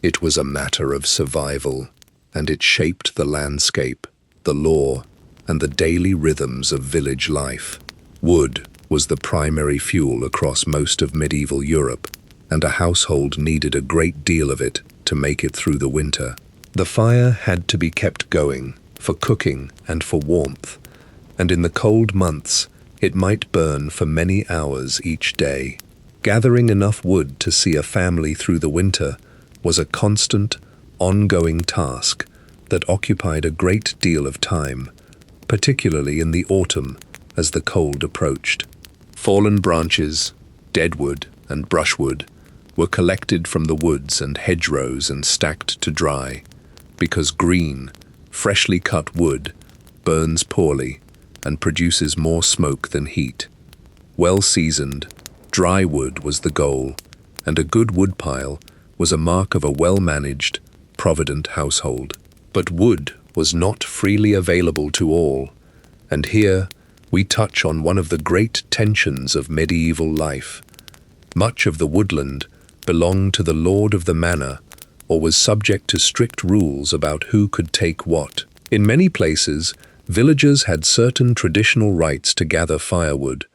It was a matter of survival, and it shaped the landscape, the law, and the daily rhythms of village life. Wood was the primary fuel across most of medieval Europe, and a household needed a great deal of it to make it through the winter. The fire had to be kept going for cooking and for warmth, and in the cold months it might burn for many hours each day. Gathering enough wood to see a family through the winter was a constant, ongoing task that occupied a great deal of time, particularly in the autumn as the cold approached. Fallen branches, dead wood, and brushwood were collected from the woods and hedgerows and stacked to dry, because green, freshly cut wood burns poorly and produces more smoke than heat. Well-seasoned, dry wood was the goal, and a good woodpile was a mark of a well-managed, provident household. But wood was not freely available to all, and here we touch on one of the great tensions of medieval life. Much of the woodland belonged to the lord of the manor, or was subject to strict rules about who could take what. In many places, villagers had certain traditional rights to gather firewood,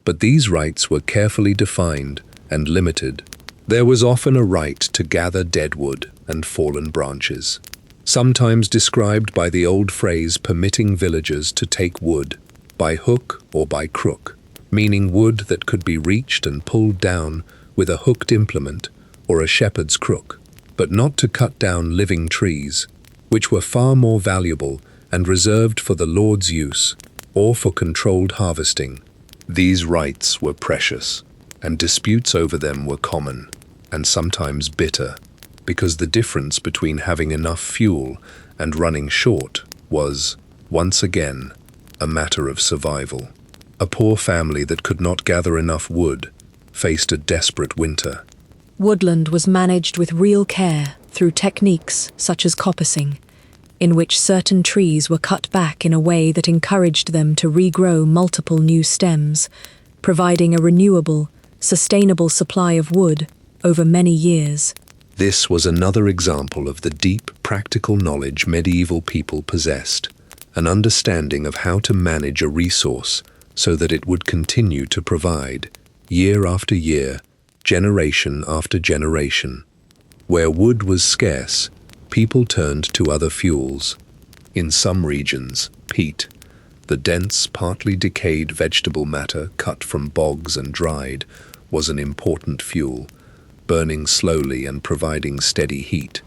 but these rights were carefully defined and limited. There was often a right to gather dead wood and fallen branches, sometimes described by the old phrase permitting villagers to take wood by hook or by crook, meaning wood that could be reached and pulled down with a hooked implement or a shepherd's crook, but not to cut down living trees, which were far more valuable and reserved for the Lord's use or for controlled harvesting. These rights were precious, and disputes over them were common, and sometimes bitter, because the difference between having enough fuel and running short was, once again, a matter of survival. A poor family that could not gather enough wood faced a desperate winter. Woodland was managed with real care through techniques such as coppicing, in which certain trees were cut back in a way that encouraged them to regrow multiple new stems, providing a renewable, sustainable supply of wood over many years. This was another example of the deep, practical knowledge medieval people possessed. an understanding of how to manage a resource so that it would continue to provide, year after year, generation after generation. Where wood was scarce, people turned to other fuels. In some regions, peat, the dense, partly decayed vegetable matter cut from bogs and dried, was an important fuel, burning slowly and providing steady heat.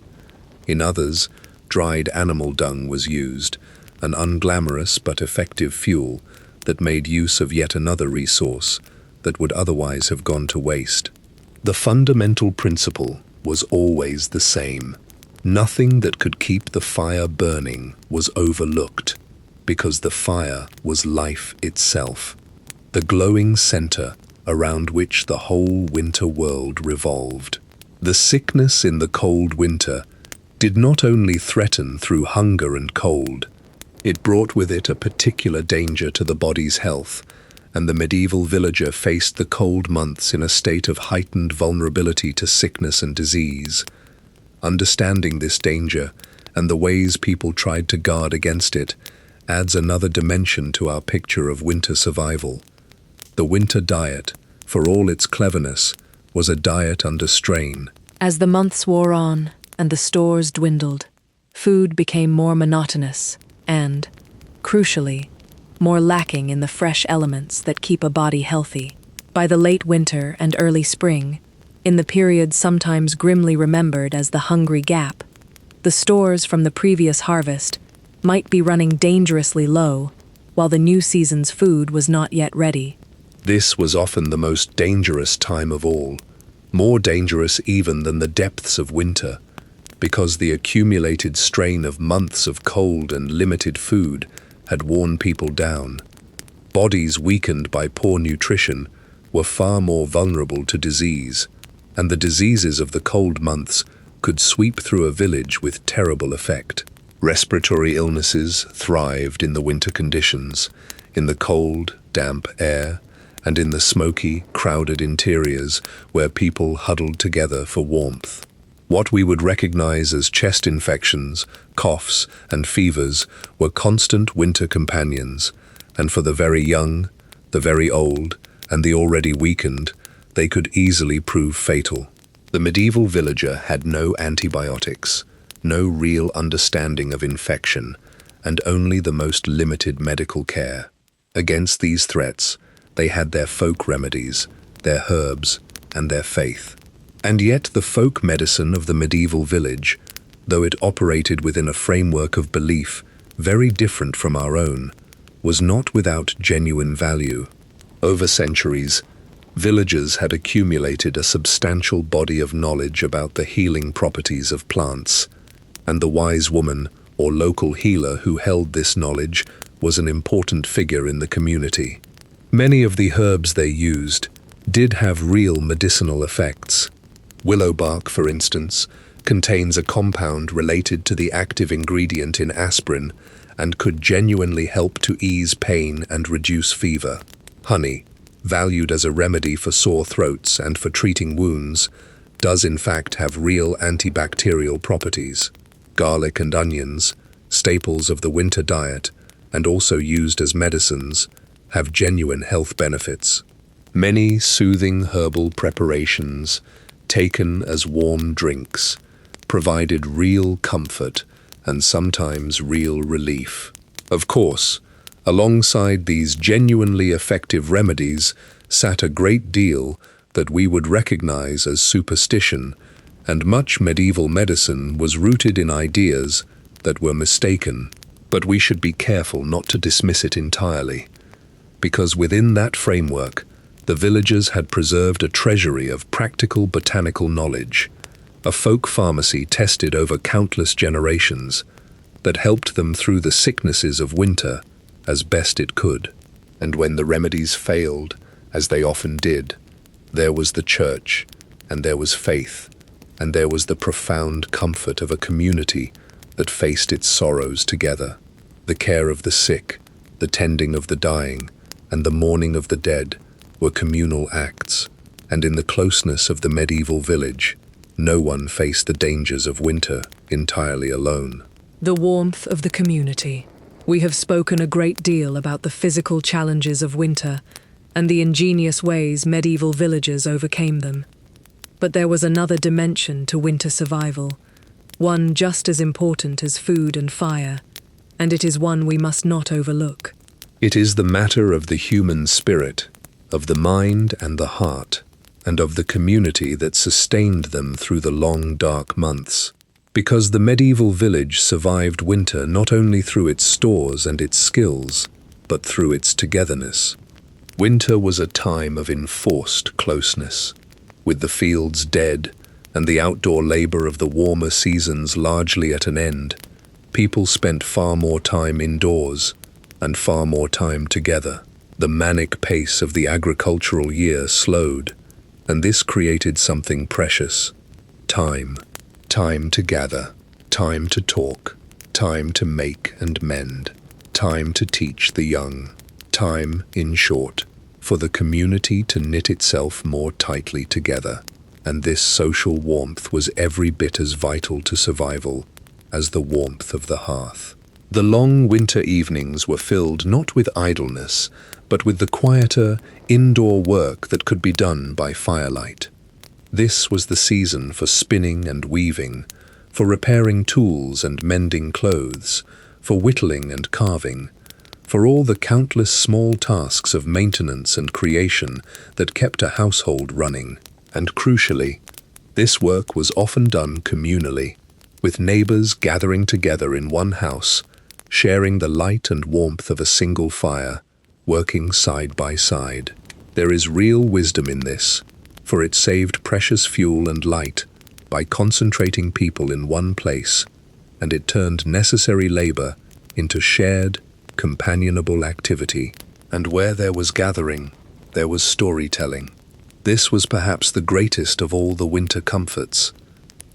In others, dried animal dung was used, an unglamorous but effective fuel that made use of yet another resource that would otherwise have gone to waste. The fundamental principle was always the same. Nothing that could keep the fire burning was overlooked, because the fire was life itself, the glowing center around which the whole winter world revolved. The sickness in the cold winter did not only threaten through hunger and cold, it brought with it a particular danger to the body's health, and the medieval villager faced the cold months in a state of heightened vulnerability to sickness and disease. Understanding this danger and the ways people tried to guard against it adds another dimension to our picture of winter survival. The winter diet, for all its cleverness, was a diet under strain. As the months wore on and the stores dwindled, food became more monotonous and, crucially, more lacking in the fresh elements that keep a body healthy. By the late winter and early spring, in the period sometimes grimly remembered as the hungry gap, the stores from the previous harvest might be running dangerously low, while the new season's food was not yet ready. This was often the most dangerous time of all, more dangerous even than the depths of winter, because the accumulated strain of months of cold and limited food had worn people down. Bodies weakened by poor nutrition were far more vulnerable to disease, and the diseases of the cold months could sweep through a village with terrible effect. Respiratory illnesses thrived in the winter conditions, in the cold, damp air, and in the smoky, crowded interiors where people huddled together for warmth. What we would recognize as chest infections, coughs, and fevers were constant winter companions, and for the very young, the very old, and the already weakened, they could easily prove fatal. The medieval villager had no antibiotics, no real understanding of infection, and only the most limited medical care. Against these threats, they had their folk remedies, their herbs, and their faith. And yet the folk medicine of the medieval village, though it operated within a framework of belief very different from our own, was not without genuine value. Over centuries, villagers had accumulated a substantial body of knowledge about the healing properties of plants, and the wise woman or local healer who held this knowledge was an important figure in the community. Many of the herbs they used did have real medicinal effects. Willow bark, for instance, contains a compound related to the active ingredient in aspirin and could genuinely help to ease pain and reduce fever. Honey, valued as a remedy for sore throats and for treating wounds, does in fact have real antibacterial properties. Garlic and onions, staples of the winter diet, and also used as medicines, have genuine health benefits. Many soothing herbal preparations, taken as warm drinks, provided real comfort and sometimes real relief. Of course, alongside these genuinely effective remedies sat a great deal that we would recognize as superstition, and much medieval medicine was rooted in ideas that were mistaken. But we should be careful not to dismiss it entirely, because within that framework, the villagers had preserved a treasury of practical botanical knowledge, a folk pharmacy tested over countless generations that helped them through the sicknesses of winter as best it could. And when the remedies failed, as they often did, there was the church, and there was faith, and there was the profound comfort of a community that faced its sorrows together. The care of the sick, the tending of the dying, and the mourning of the dead were communal acts, and in the closeness of the medieval village, no one faced the dangers of winter entirely alone. The warmth of the community. We have spoken a great deal about the physical challenges of winter and the ingenious ways medieval villagers overcame them. But there was another dimension to winter survival, one just as important as food and fire, and it is one we must not overlook. It is the matter of the human spirit, of the mind and the heart, and of the community that sustained them through the long, dark months. Because the medieval village survived winter not only through its stores and its skills, but through its togetherness. Winter was a time of enforced closeness. With the fields dead and the outdoor labor of the warmer seasons largely at an end, people spent far more time indoors and far more time together. The manic pace of the agricultural year slowed, and this created something precious. Time. Time to gather, time to talk, time to make and mend, time to teach the young, time, in short, for the community to knit itself more tightly together. And this social warmth was every bit as vital to survival as the warmth of the hearth. The long winter evenings were filled not with idleness, but with the quieter, indoor work that could be done by firelight. This was the season for spinning and weaving, for repairing tools and mending clothes, for whittling and carving, for all the countless small tasks of maintenance and creation that kept a household running. And crucially, this work was often done communally, with neighbors gathering together in one house, sharing the light and warmth of a single fire, working side by side. There is real wisdom in this, for it saved precious fuel and light by concentrating people in one place, and it turned necessary labor into shared, companionable activity. And where there was gathering, there was storytelling. This was perhaps the greatest of all the winter comforts,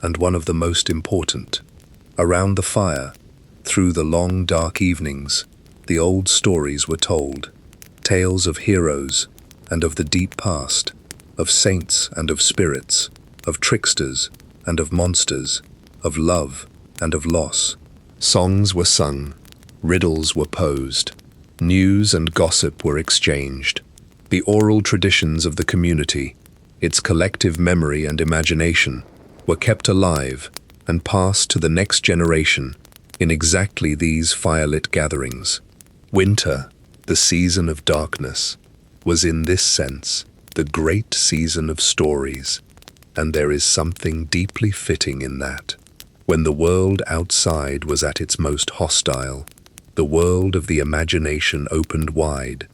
and one of the most important. Around the fire, through the long dark evenings, the old stories were told, tales of heroes and of the deep past, of saints and of spirits, of tricksters and of monsters, of love and of loss. Songs were sung, riddles were posed, news and gossip were exchanged. The oral traditions of the community, its collective memory and imagination, were kept alive and passed to the next generation in exactly these firelit gatherings. Winter, the season of darkness, was in this sense the great season of stories, and there is something deeply fitting in that. When the world outside was at its most hostile, the world of the imagination opened wide,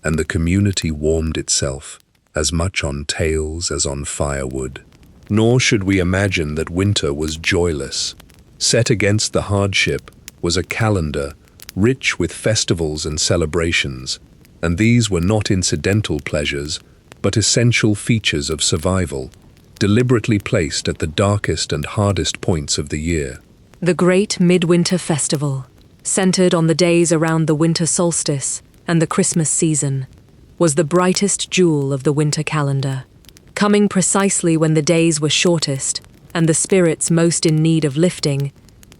and the community warmed itself as much on tales as on firewood. Nor should we imagine that winter was joyless. Set against the hardship was a calendar rich with festivals and celebrations, and these were not incidental pleasures, but essential features of survival, deliberately placed at the darkest and hardest points of the year. The Great Midwinter Festival, centered on the days around the winter solstice and the Christmas season, was the brightest jewel of the winter calendar. Coming precisely when the days were shortest and the spirits most in need of lifting,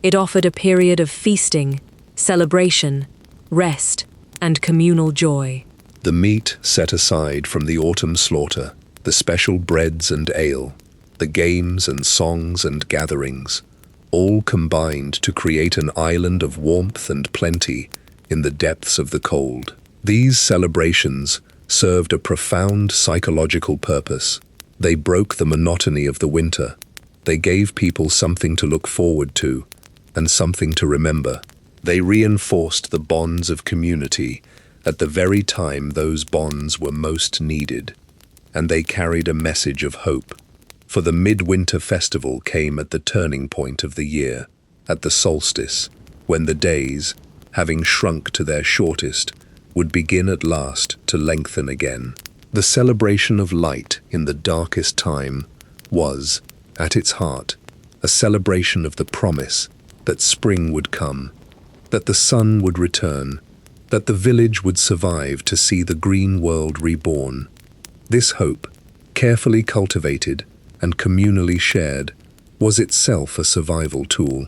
it offered a period of feasting, celebration, rest, and communal joy. The meat set aside from the autumn slaughter, the special breads and ale, the games and songs and gatherings, all combined to create an island of warmth and plenty in the depths of the cold. These celebrations served a profound psychological purpose. They broke the monotony of the winter. They gave people something to look forward to and something to remember. They reinforced the bonds of community at the very time those bonds were most needed, and they carried a message of hope. For the midwinter festival came at the turning point of the year, at the solstice, when the days, having shrunk to their shortest, would begin at last to lengthen again. The celebration of light in the darkest time was, at its heart, a celebration of the promise that spring would come, that the sun would return, that the village would survive to see the green world reborn. This hope, carefully cultivated and communally shared, was itself a survival tool,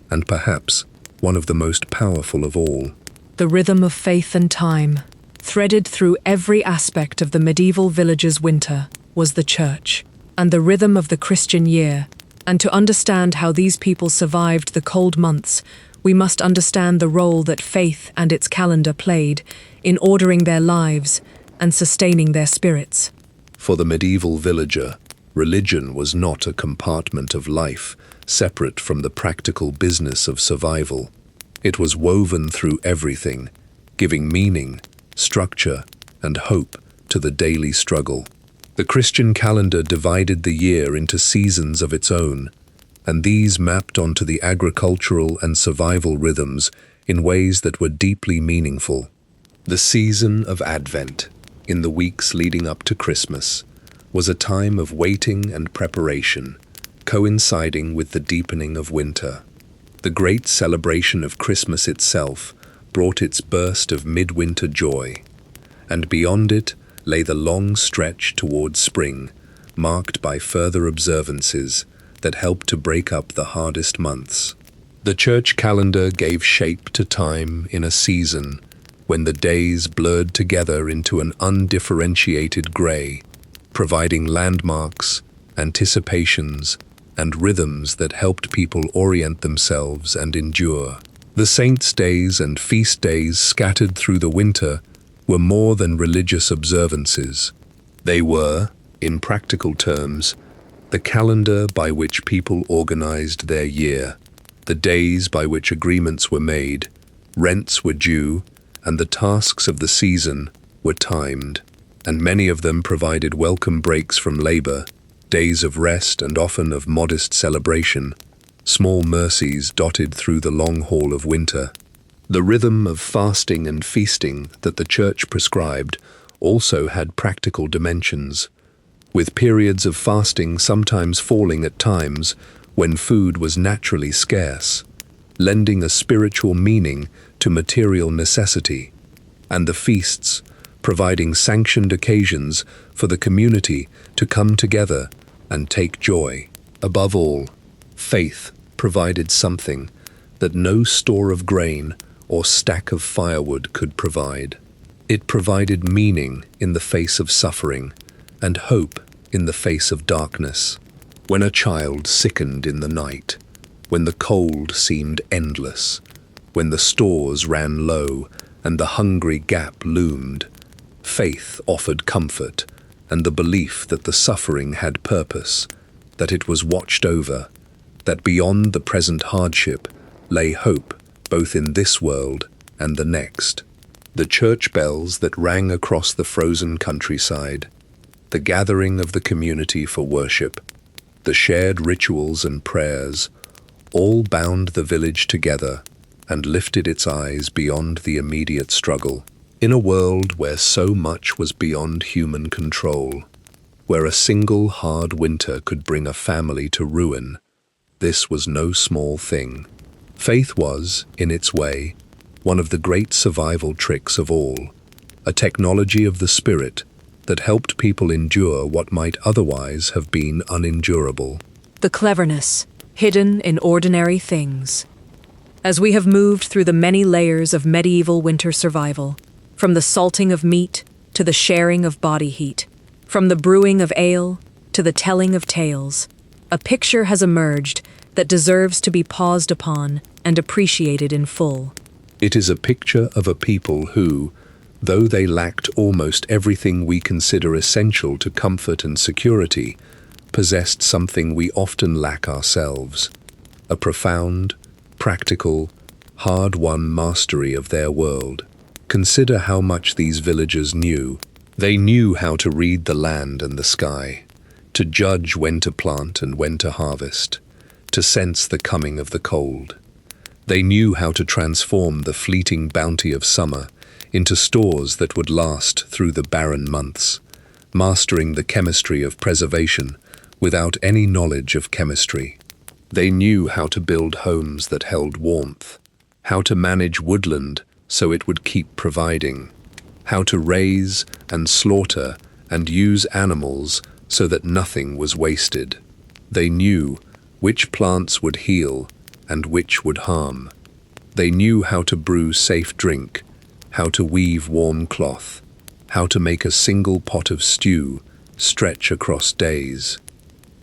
and perhaps one of the most powerful of all. The rhythm of faith and time, threaded through every aspect of the medieval village's winter, was the church, and the rhythm of the Christian year. And to understand how these people survived the cold months, we must understand the role that faith and its calendar played in ordering their lives and sustaining their spirits. For the medieval villager, religion was not a compartment of life separate from the practical business of survival. It was woven through everything, giving meaning, structure, and hope to the daily struggle. The Christian calendar divided the year into seasons of its own, and these mapped onto the agricultural and survival rhythms in ways that were deeply meaningful. The season of Advent, in the weeks leading up to Christmas, was a time of waiting and preparation, coinciding with the deepening of winter. The great celebration of Christmas itself brought its burst of midwinter joy, and beyond it lay the long stretch towards spring, marked by further observances that helped to break up the hardest months. The church calendar gave shape to time in a season when the days blurred together into an undifferentiated grey, providing landmarks, anticipations, and rhythms that helped people orient themselves and endure. The saints' days and feast days scattered through the winter were more than religious observances. They were, in practical terms, the calendar by which people organized their year, the days by which agreements were made, rents were due, and the tasks of the season were timed, and many of them provided welcome breaks from labor, days of rest and often of modest celebration, small mercies dotted through the long haul of winter. The rhythm of fasting and feasting that the church prescribed also had practical dimensions, with periods of fasting sometimes falling at times when food was naturally scarce, lending a spiritual meaning to material necessity, and the feasts providing sanctioned occasions for the community to come together and take joy. Above all, faith provided something that no store of grain or stack of firewood could provide. It provided meaning in the face of suffering and hope in the face of darkness. When a child sickened in the night, when the cold seemed endless, when the stores ran low and the hungry gap loomed, faith offered comfort and the belief that the suffering had purpose, that it was watched over, that beyond the present hardship lay hope both in this world and the next. The church bells that rang across the frozen countryside, the gathering of the community for worship, the shared rituals and prayers, all bound the village together and lifted its eyes beyond the immediate struggle. In a world where so much was beyond human control, where a single hard winter could bring a family to ruin, this was no small thing. Faith was, in its way, one of the great survival tricks of all, a technology of the spirit that helped people endure what might otherwise have been unendurable. The cleverness hidden in ordinary things. As we have moved through the many layers of medieval winter survival, from the salting of meat to the sharing of body heat, from the brewing of ale to the telling of tales, a picture has emerged that deserves to be paused upon and appreciated in full. It is a picture of a people who, though they lacked almost everything we consider essential to comfort and security, possessed something we often lack ourselves, a profound, practical, hard-won mastery of their world. Consider how much these villagers knew. They knew how to read the land and the sky, to judge when to plant and when to harvest, to sense the coming of the cold. They knew how to transform the fleeting bounty of summer into stores that would last through the barren months, mastering the chemistry of preservation without any knowledge of chemistry. They knew how to build homes that held warmth, how to manage woodland so it would keep providing, how to raise and slaughter and use animals so that nothing was wasted. They knew which plants would heal and which would harm, They knew how to brew safe drink, how to weave warm cloth, how to make a single pot of stew stretch across days.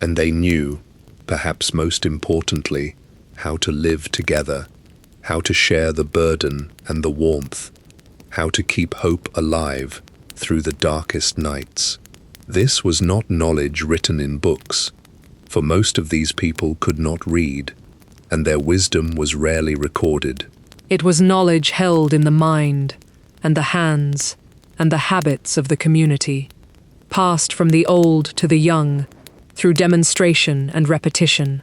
And they knew, perhaps most importantly, how to live together, how to share the burden and the warmth, how to keep hope alive through the darkest nights. This was not knowledge written in books, for most of these people could not read, and their wisdom was rarely recorded. It was knowledge held in the mind and the hands and the habits of the community, passed from the old to the young, through demonstration and repetition,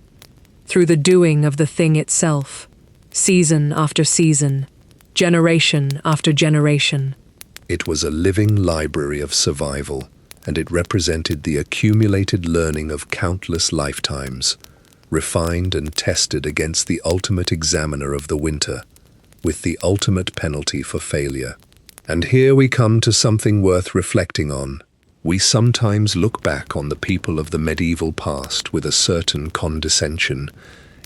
through the doing of the thing itself, season after season, generation after generation. It was a living library of survival, and it represented the accumulated learning of countless lifetimes, refined and tested against the ultimate examiner of the winter, with the ultimate penalty for failure. And here we come to something worth reflecting on. We sometimes look back on the people of the medieval past with a certain condescension,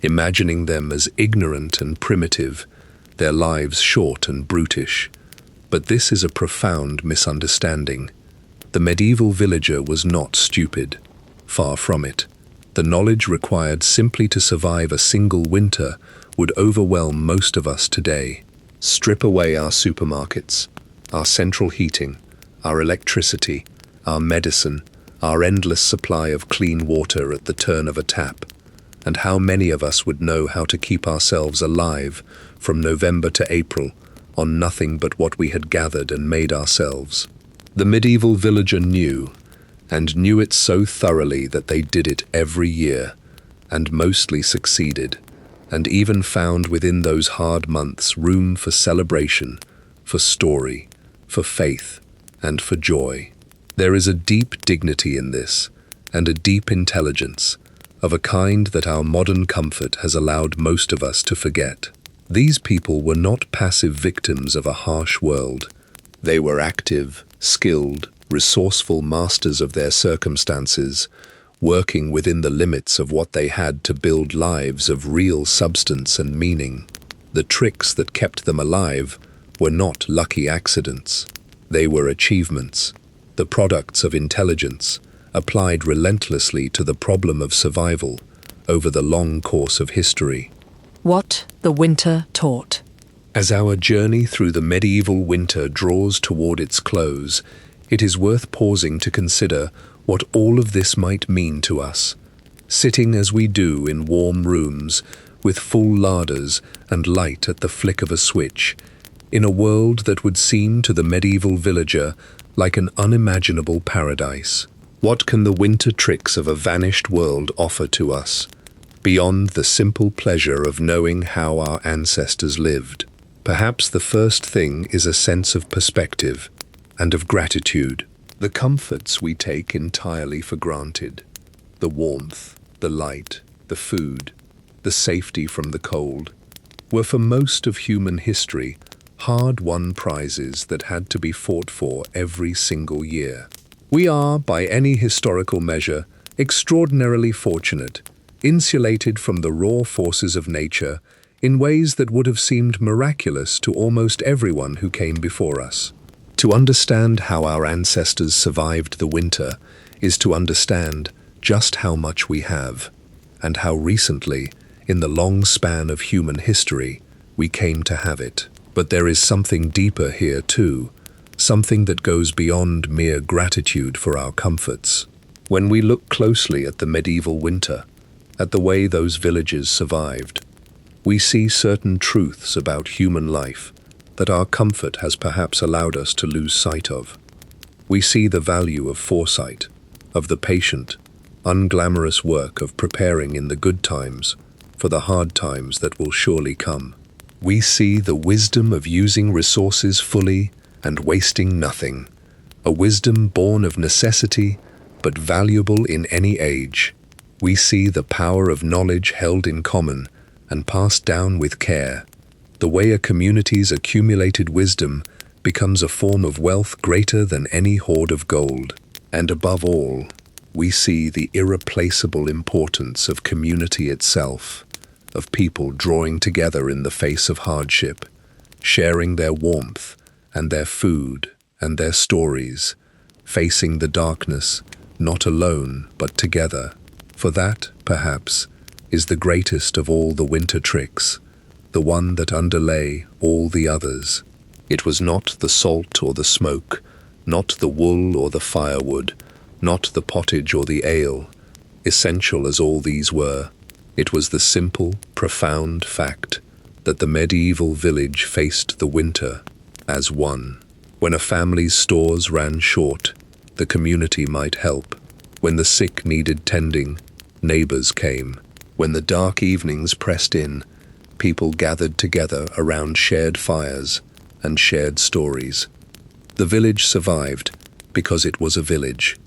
imagining them as ignorant and primitive, their lives short and brutish. But this is a profound misunderstanding. The medieval villager was not stupid. Far from it. The knowledge required simply to survive a single winter would overwhelm most of us today. Strip away our supermarkets, our central heating, our electricity, our medicine, our endless supply of clean water at the turn of a tap, and how many of us would know how to keep ourselves alive from November to April on nothing but what we had gathered and made ourselves? The medieval villager knew, and knew it so thoroughly that they did it every year, and mostly succeeded, and even found within those hard months room for celebration, for story, for faith, and for joy. There is a deep dignity in this, and a deep intelligence, of a kind that our modern comfort has allowed most of us to forget. These people were not passive victims of a harsh world. They were active, skilled, resourceful masters of their circumstances, working within the limits of what they had to build lives of real substance and meaning. The tricks that kept them alive were not lucky accidents. They were achievements, the products of intelligence, applied relentlessly to the problem of survival over the long course of history. What the winter taught. As our journey through the medieval winter draws toward its close, it is worth pausing to consider what all of this might mean to us. Sitting as we do in warm rooms, with full larders and light at the flick of a switch, in a world that would seem to the medieval villager like an unimaginable paradise. What can the winter tricks of a vanished world offer to us, beyond the simple pleasure of knowing how our ancestors lived? Perhaps the first thing is a sense of perspective and of gratitude. The comforts we take entirely for granted, the warmth, the light, the food, the safety from the cold, were for most of human history hard-won prizes that had to be fought for every single year. We are, by any historical measure, extraordinarily fortunate, insulated from the raw forces of nature in ways that would have seemed miraculous to almost everyone who came before us. To understand how our ancestors survived the winter is to understand just how much we have, and how recently, in the long span of human history, we came to have it. But there is something deeper here too, something that goes beyond mere gratitude for our comforts. When we look closely at the medieval winter, at the way those villages survived, we see certain truths about human life that our comfort has perhaps allowed us to lose sight of. We see the value of foresight, of the patient, unglamorous work of preparing in the good times for the hard times that will surely come. We see the wisdom of using resources fully and wasting nothing, a wisdom born of necessity but valuable in any age. We see the power of knowledge held in common and passed down with care, the way a community's accumulated wisdom becomes a form of wealth greater than any hoard of gold. And above all, we see the irreplaceable importance of community itself, of people drawing together in the face of hardship, sharing their warmth and their food and their stories, facing the darkness, not alone but together. For that, perhaps, is the greatest of all the winter tricks, the one that underlay all the others. It was not the salt or the smoke, not the wool or the firewood, not the pottage or the ale. Essential as all these were, it was the simple, profound fact that the medieval village faced the winter as one. When a family's stores ran short, the community might help. When the sick needed tending, neighbors came. When the dark evenings pressed in, people gathered together around shared fires and shared stories. The village survived because it was a village,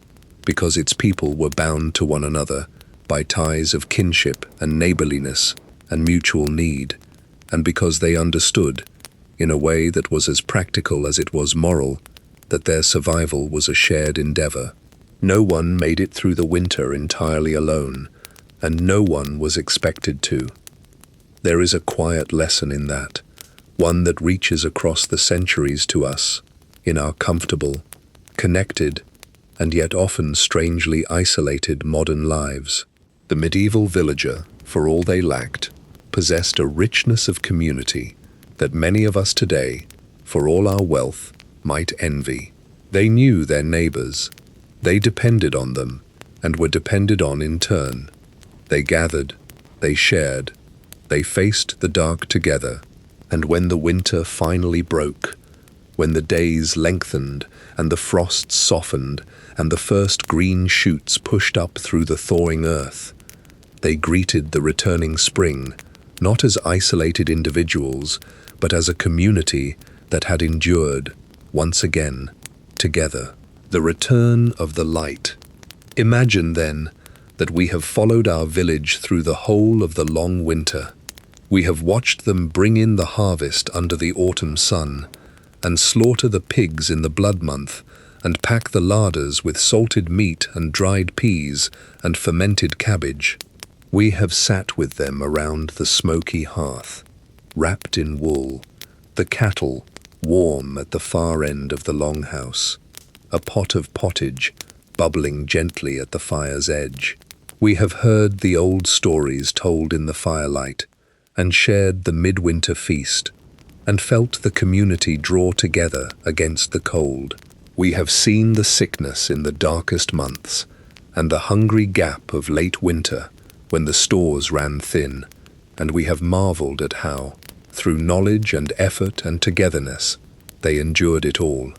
because its people were bound to one another by ties of kinship and neighborliness and mutual need, and because they understood, in a way that was as practical as it was moral, that their survival was a shared endeavor. No one made it through the winter entirely alone, and no one was expected to. There is a quiet lesson in that, one that reaches across the centuries to us, in our comfortable, connected, and yet often strangely isolated modern lives. The medieval villager, for all they lacked, possessed a richness of community that many of us today, for all our wealth, might envy. They knew their neighbors. They depended on them, and were depended on in turn. They gathered, they shared, they faced the dark together, and when the winter finally broke, when the days lengthened and the frosts softened and the first green shoots pushed up through the thawing earth, they greeted the returning spring, not as isolated individuals, but as a community that had endured, once again, together. The return of the light. Imagine, then, that we have followed our village through the whole of the long winter. We have watched them bring in the harvest under the autumn sun, and slaughter the pigs in the blood month, and pack the larders with salted meat and dried peas and fermented cabbage. We have sat with them around the smoky hearth, wrapped in wool, the cattle warm at the far end of the longhouse, a pot of pottage bubbling gently at the fire's edge. We have heard the old stories told in the firelight, and shared the midwinter feast, and felt the community draw together against the cold. We have seen the sickness in the darkest months, and the hungry gap of late winter when the stores ran thin, and we have marveled at how, through knowledge and effort and togetherness, they endured it all.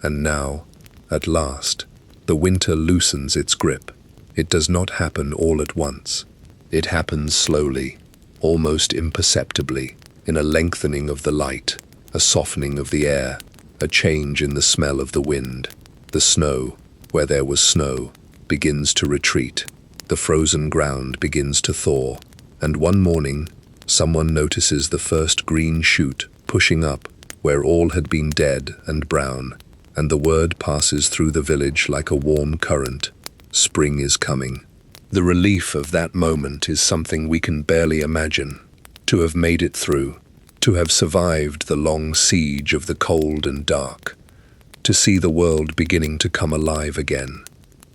And now, at last, the winter loosens its grip. It does not happen all at once. It happens slowly, almost imperceptibly, in a lengthening of the light, a softening of the air, a change in the smell of the wind. The snow, where there was snow, begins to retreat. The frozen ground begins to thaw, and one morning, someone notices the first green shoot pushing up where all had been dead and brown, and the word passes through the village like a warm current. Spring is coming. The relief of that moment is something we can barely imagine. To have made it through, to have survived the long siege of the cold and dark, to see the world beginning to come alive again,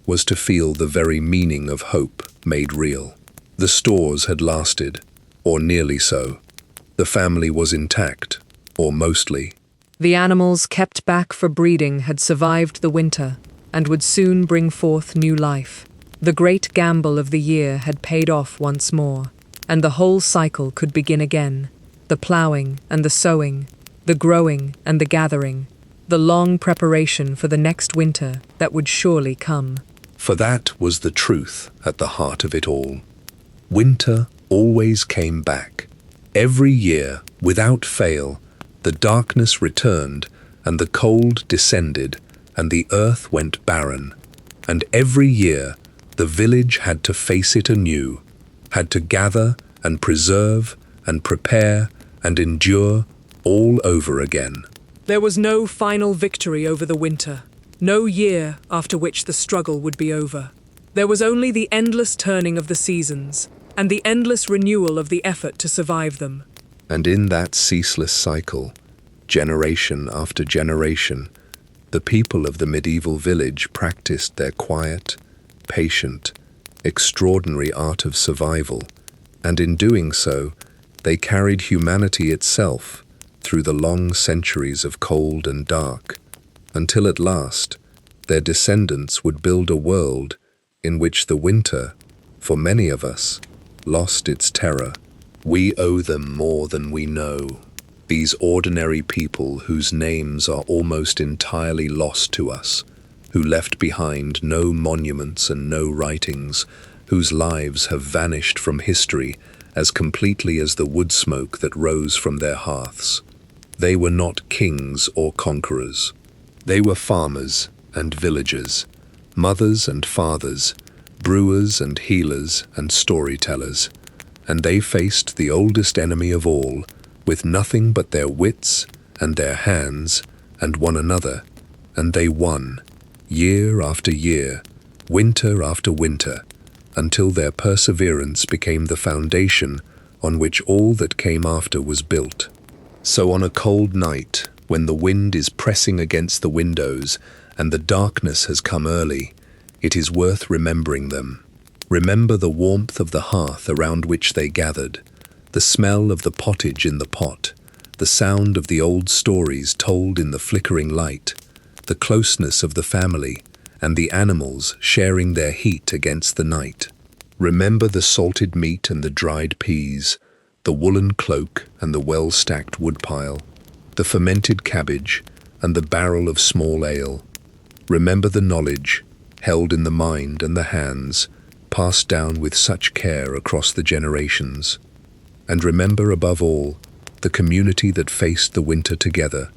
was to feel the very meaning of hope made real. The stores had lasted, or nearly so. The family was intact, or mostly. The animals kept back for breeding had survived the winter and would soon bring forth new life. The great gamble of the year had paid off once more, and the whole cycle could begin again. The ploughing and the sowing, the growing and the gathering, the long preparation for the next winter that would surely come. For that was the truth at the heart of it all. Winter always came back. Every year, without fail, the darkness returned, and the cold descended, and the earth went barren. And every year, the village had to face it anew, had to gather and preserve and prepare and endure all over again. There was no final victory over the winter, no year after which the struggle would be over. There was only the endless turning of the seasons, and the endless renewal of the effort to survive them. And in that ceaseless cycle, generation after generation, the people of the medieval village practiced their quiet, patient, extraordinary art of survival, and in doing so, they carried humanity itself through the long centuries of cold and dark, until at last, their descendants would build a world in which the winter, for many of us, lost its terror. We owe them more than we know. These ordinary people whose names are almost entirely lost to us, who left behind no monuments and no writings, whose lives have vanished from history as completely as the wood smoke that rose from their hearths. They were not kings or conquerors. They were farmers and villagers, mothers and fathers, brewers and healers and storytellers, and they faced the oldest enemy of all with nothing but their wits and their hands and one another, and they won, year after year, winter after winter, until their perseverance became the foundation on which all that came after was built. So on a cold night, when the wind is pressing against the windows and the darkness has come early, it is worth remembering them. Remember the warmth of the hearth around which they gathered, the smell of the pottage in the pot, the sound of the old stories told in the flickering light, the closeness of the family, and the animals sharing their heat against the night. Remember the salted meat and the dried peas, the woolen cloak and the well-stacked woodpile, the fermented cabbage and the barrel of small ale. Remember the knowledge, held in the mind and the hands, passed down with such care across the generations. And remember above all, the community that faced the winter together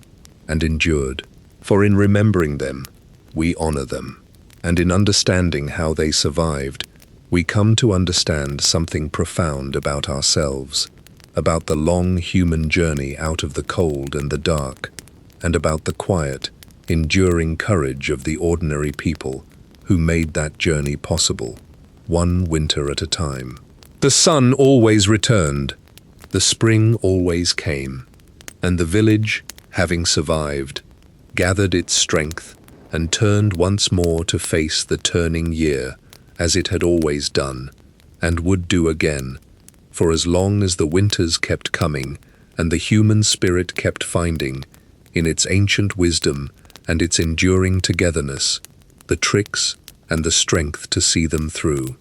and endured. For in remembering them, we honor them. And in understanding how they survived, we come to understand something profound about ourselves, about the long human journey out of the cold and the dark, and about the quiet, enduring courage of the ordinary people who made that journey possible, one winter at a time. The sun always returned, the spring always came, and the village, having survived, gathered its strength and turned once more to face the turning year, as it had always done, and would do again, for as long as the winters kept coming and the human spirit kept finding, in its ancient wisdom and its enduring togetherness, the tricks and the strength to see them through.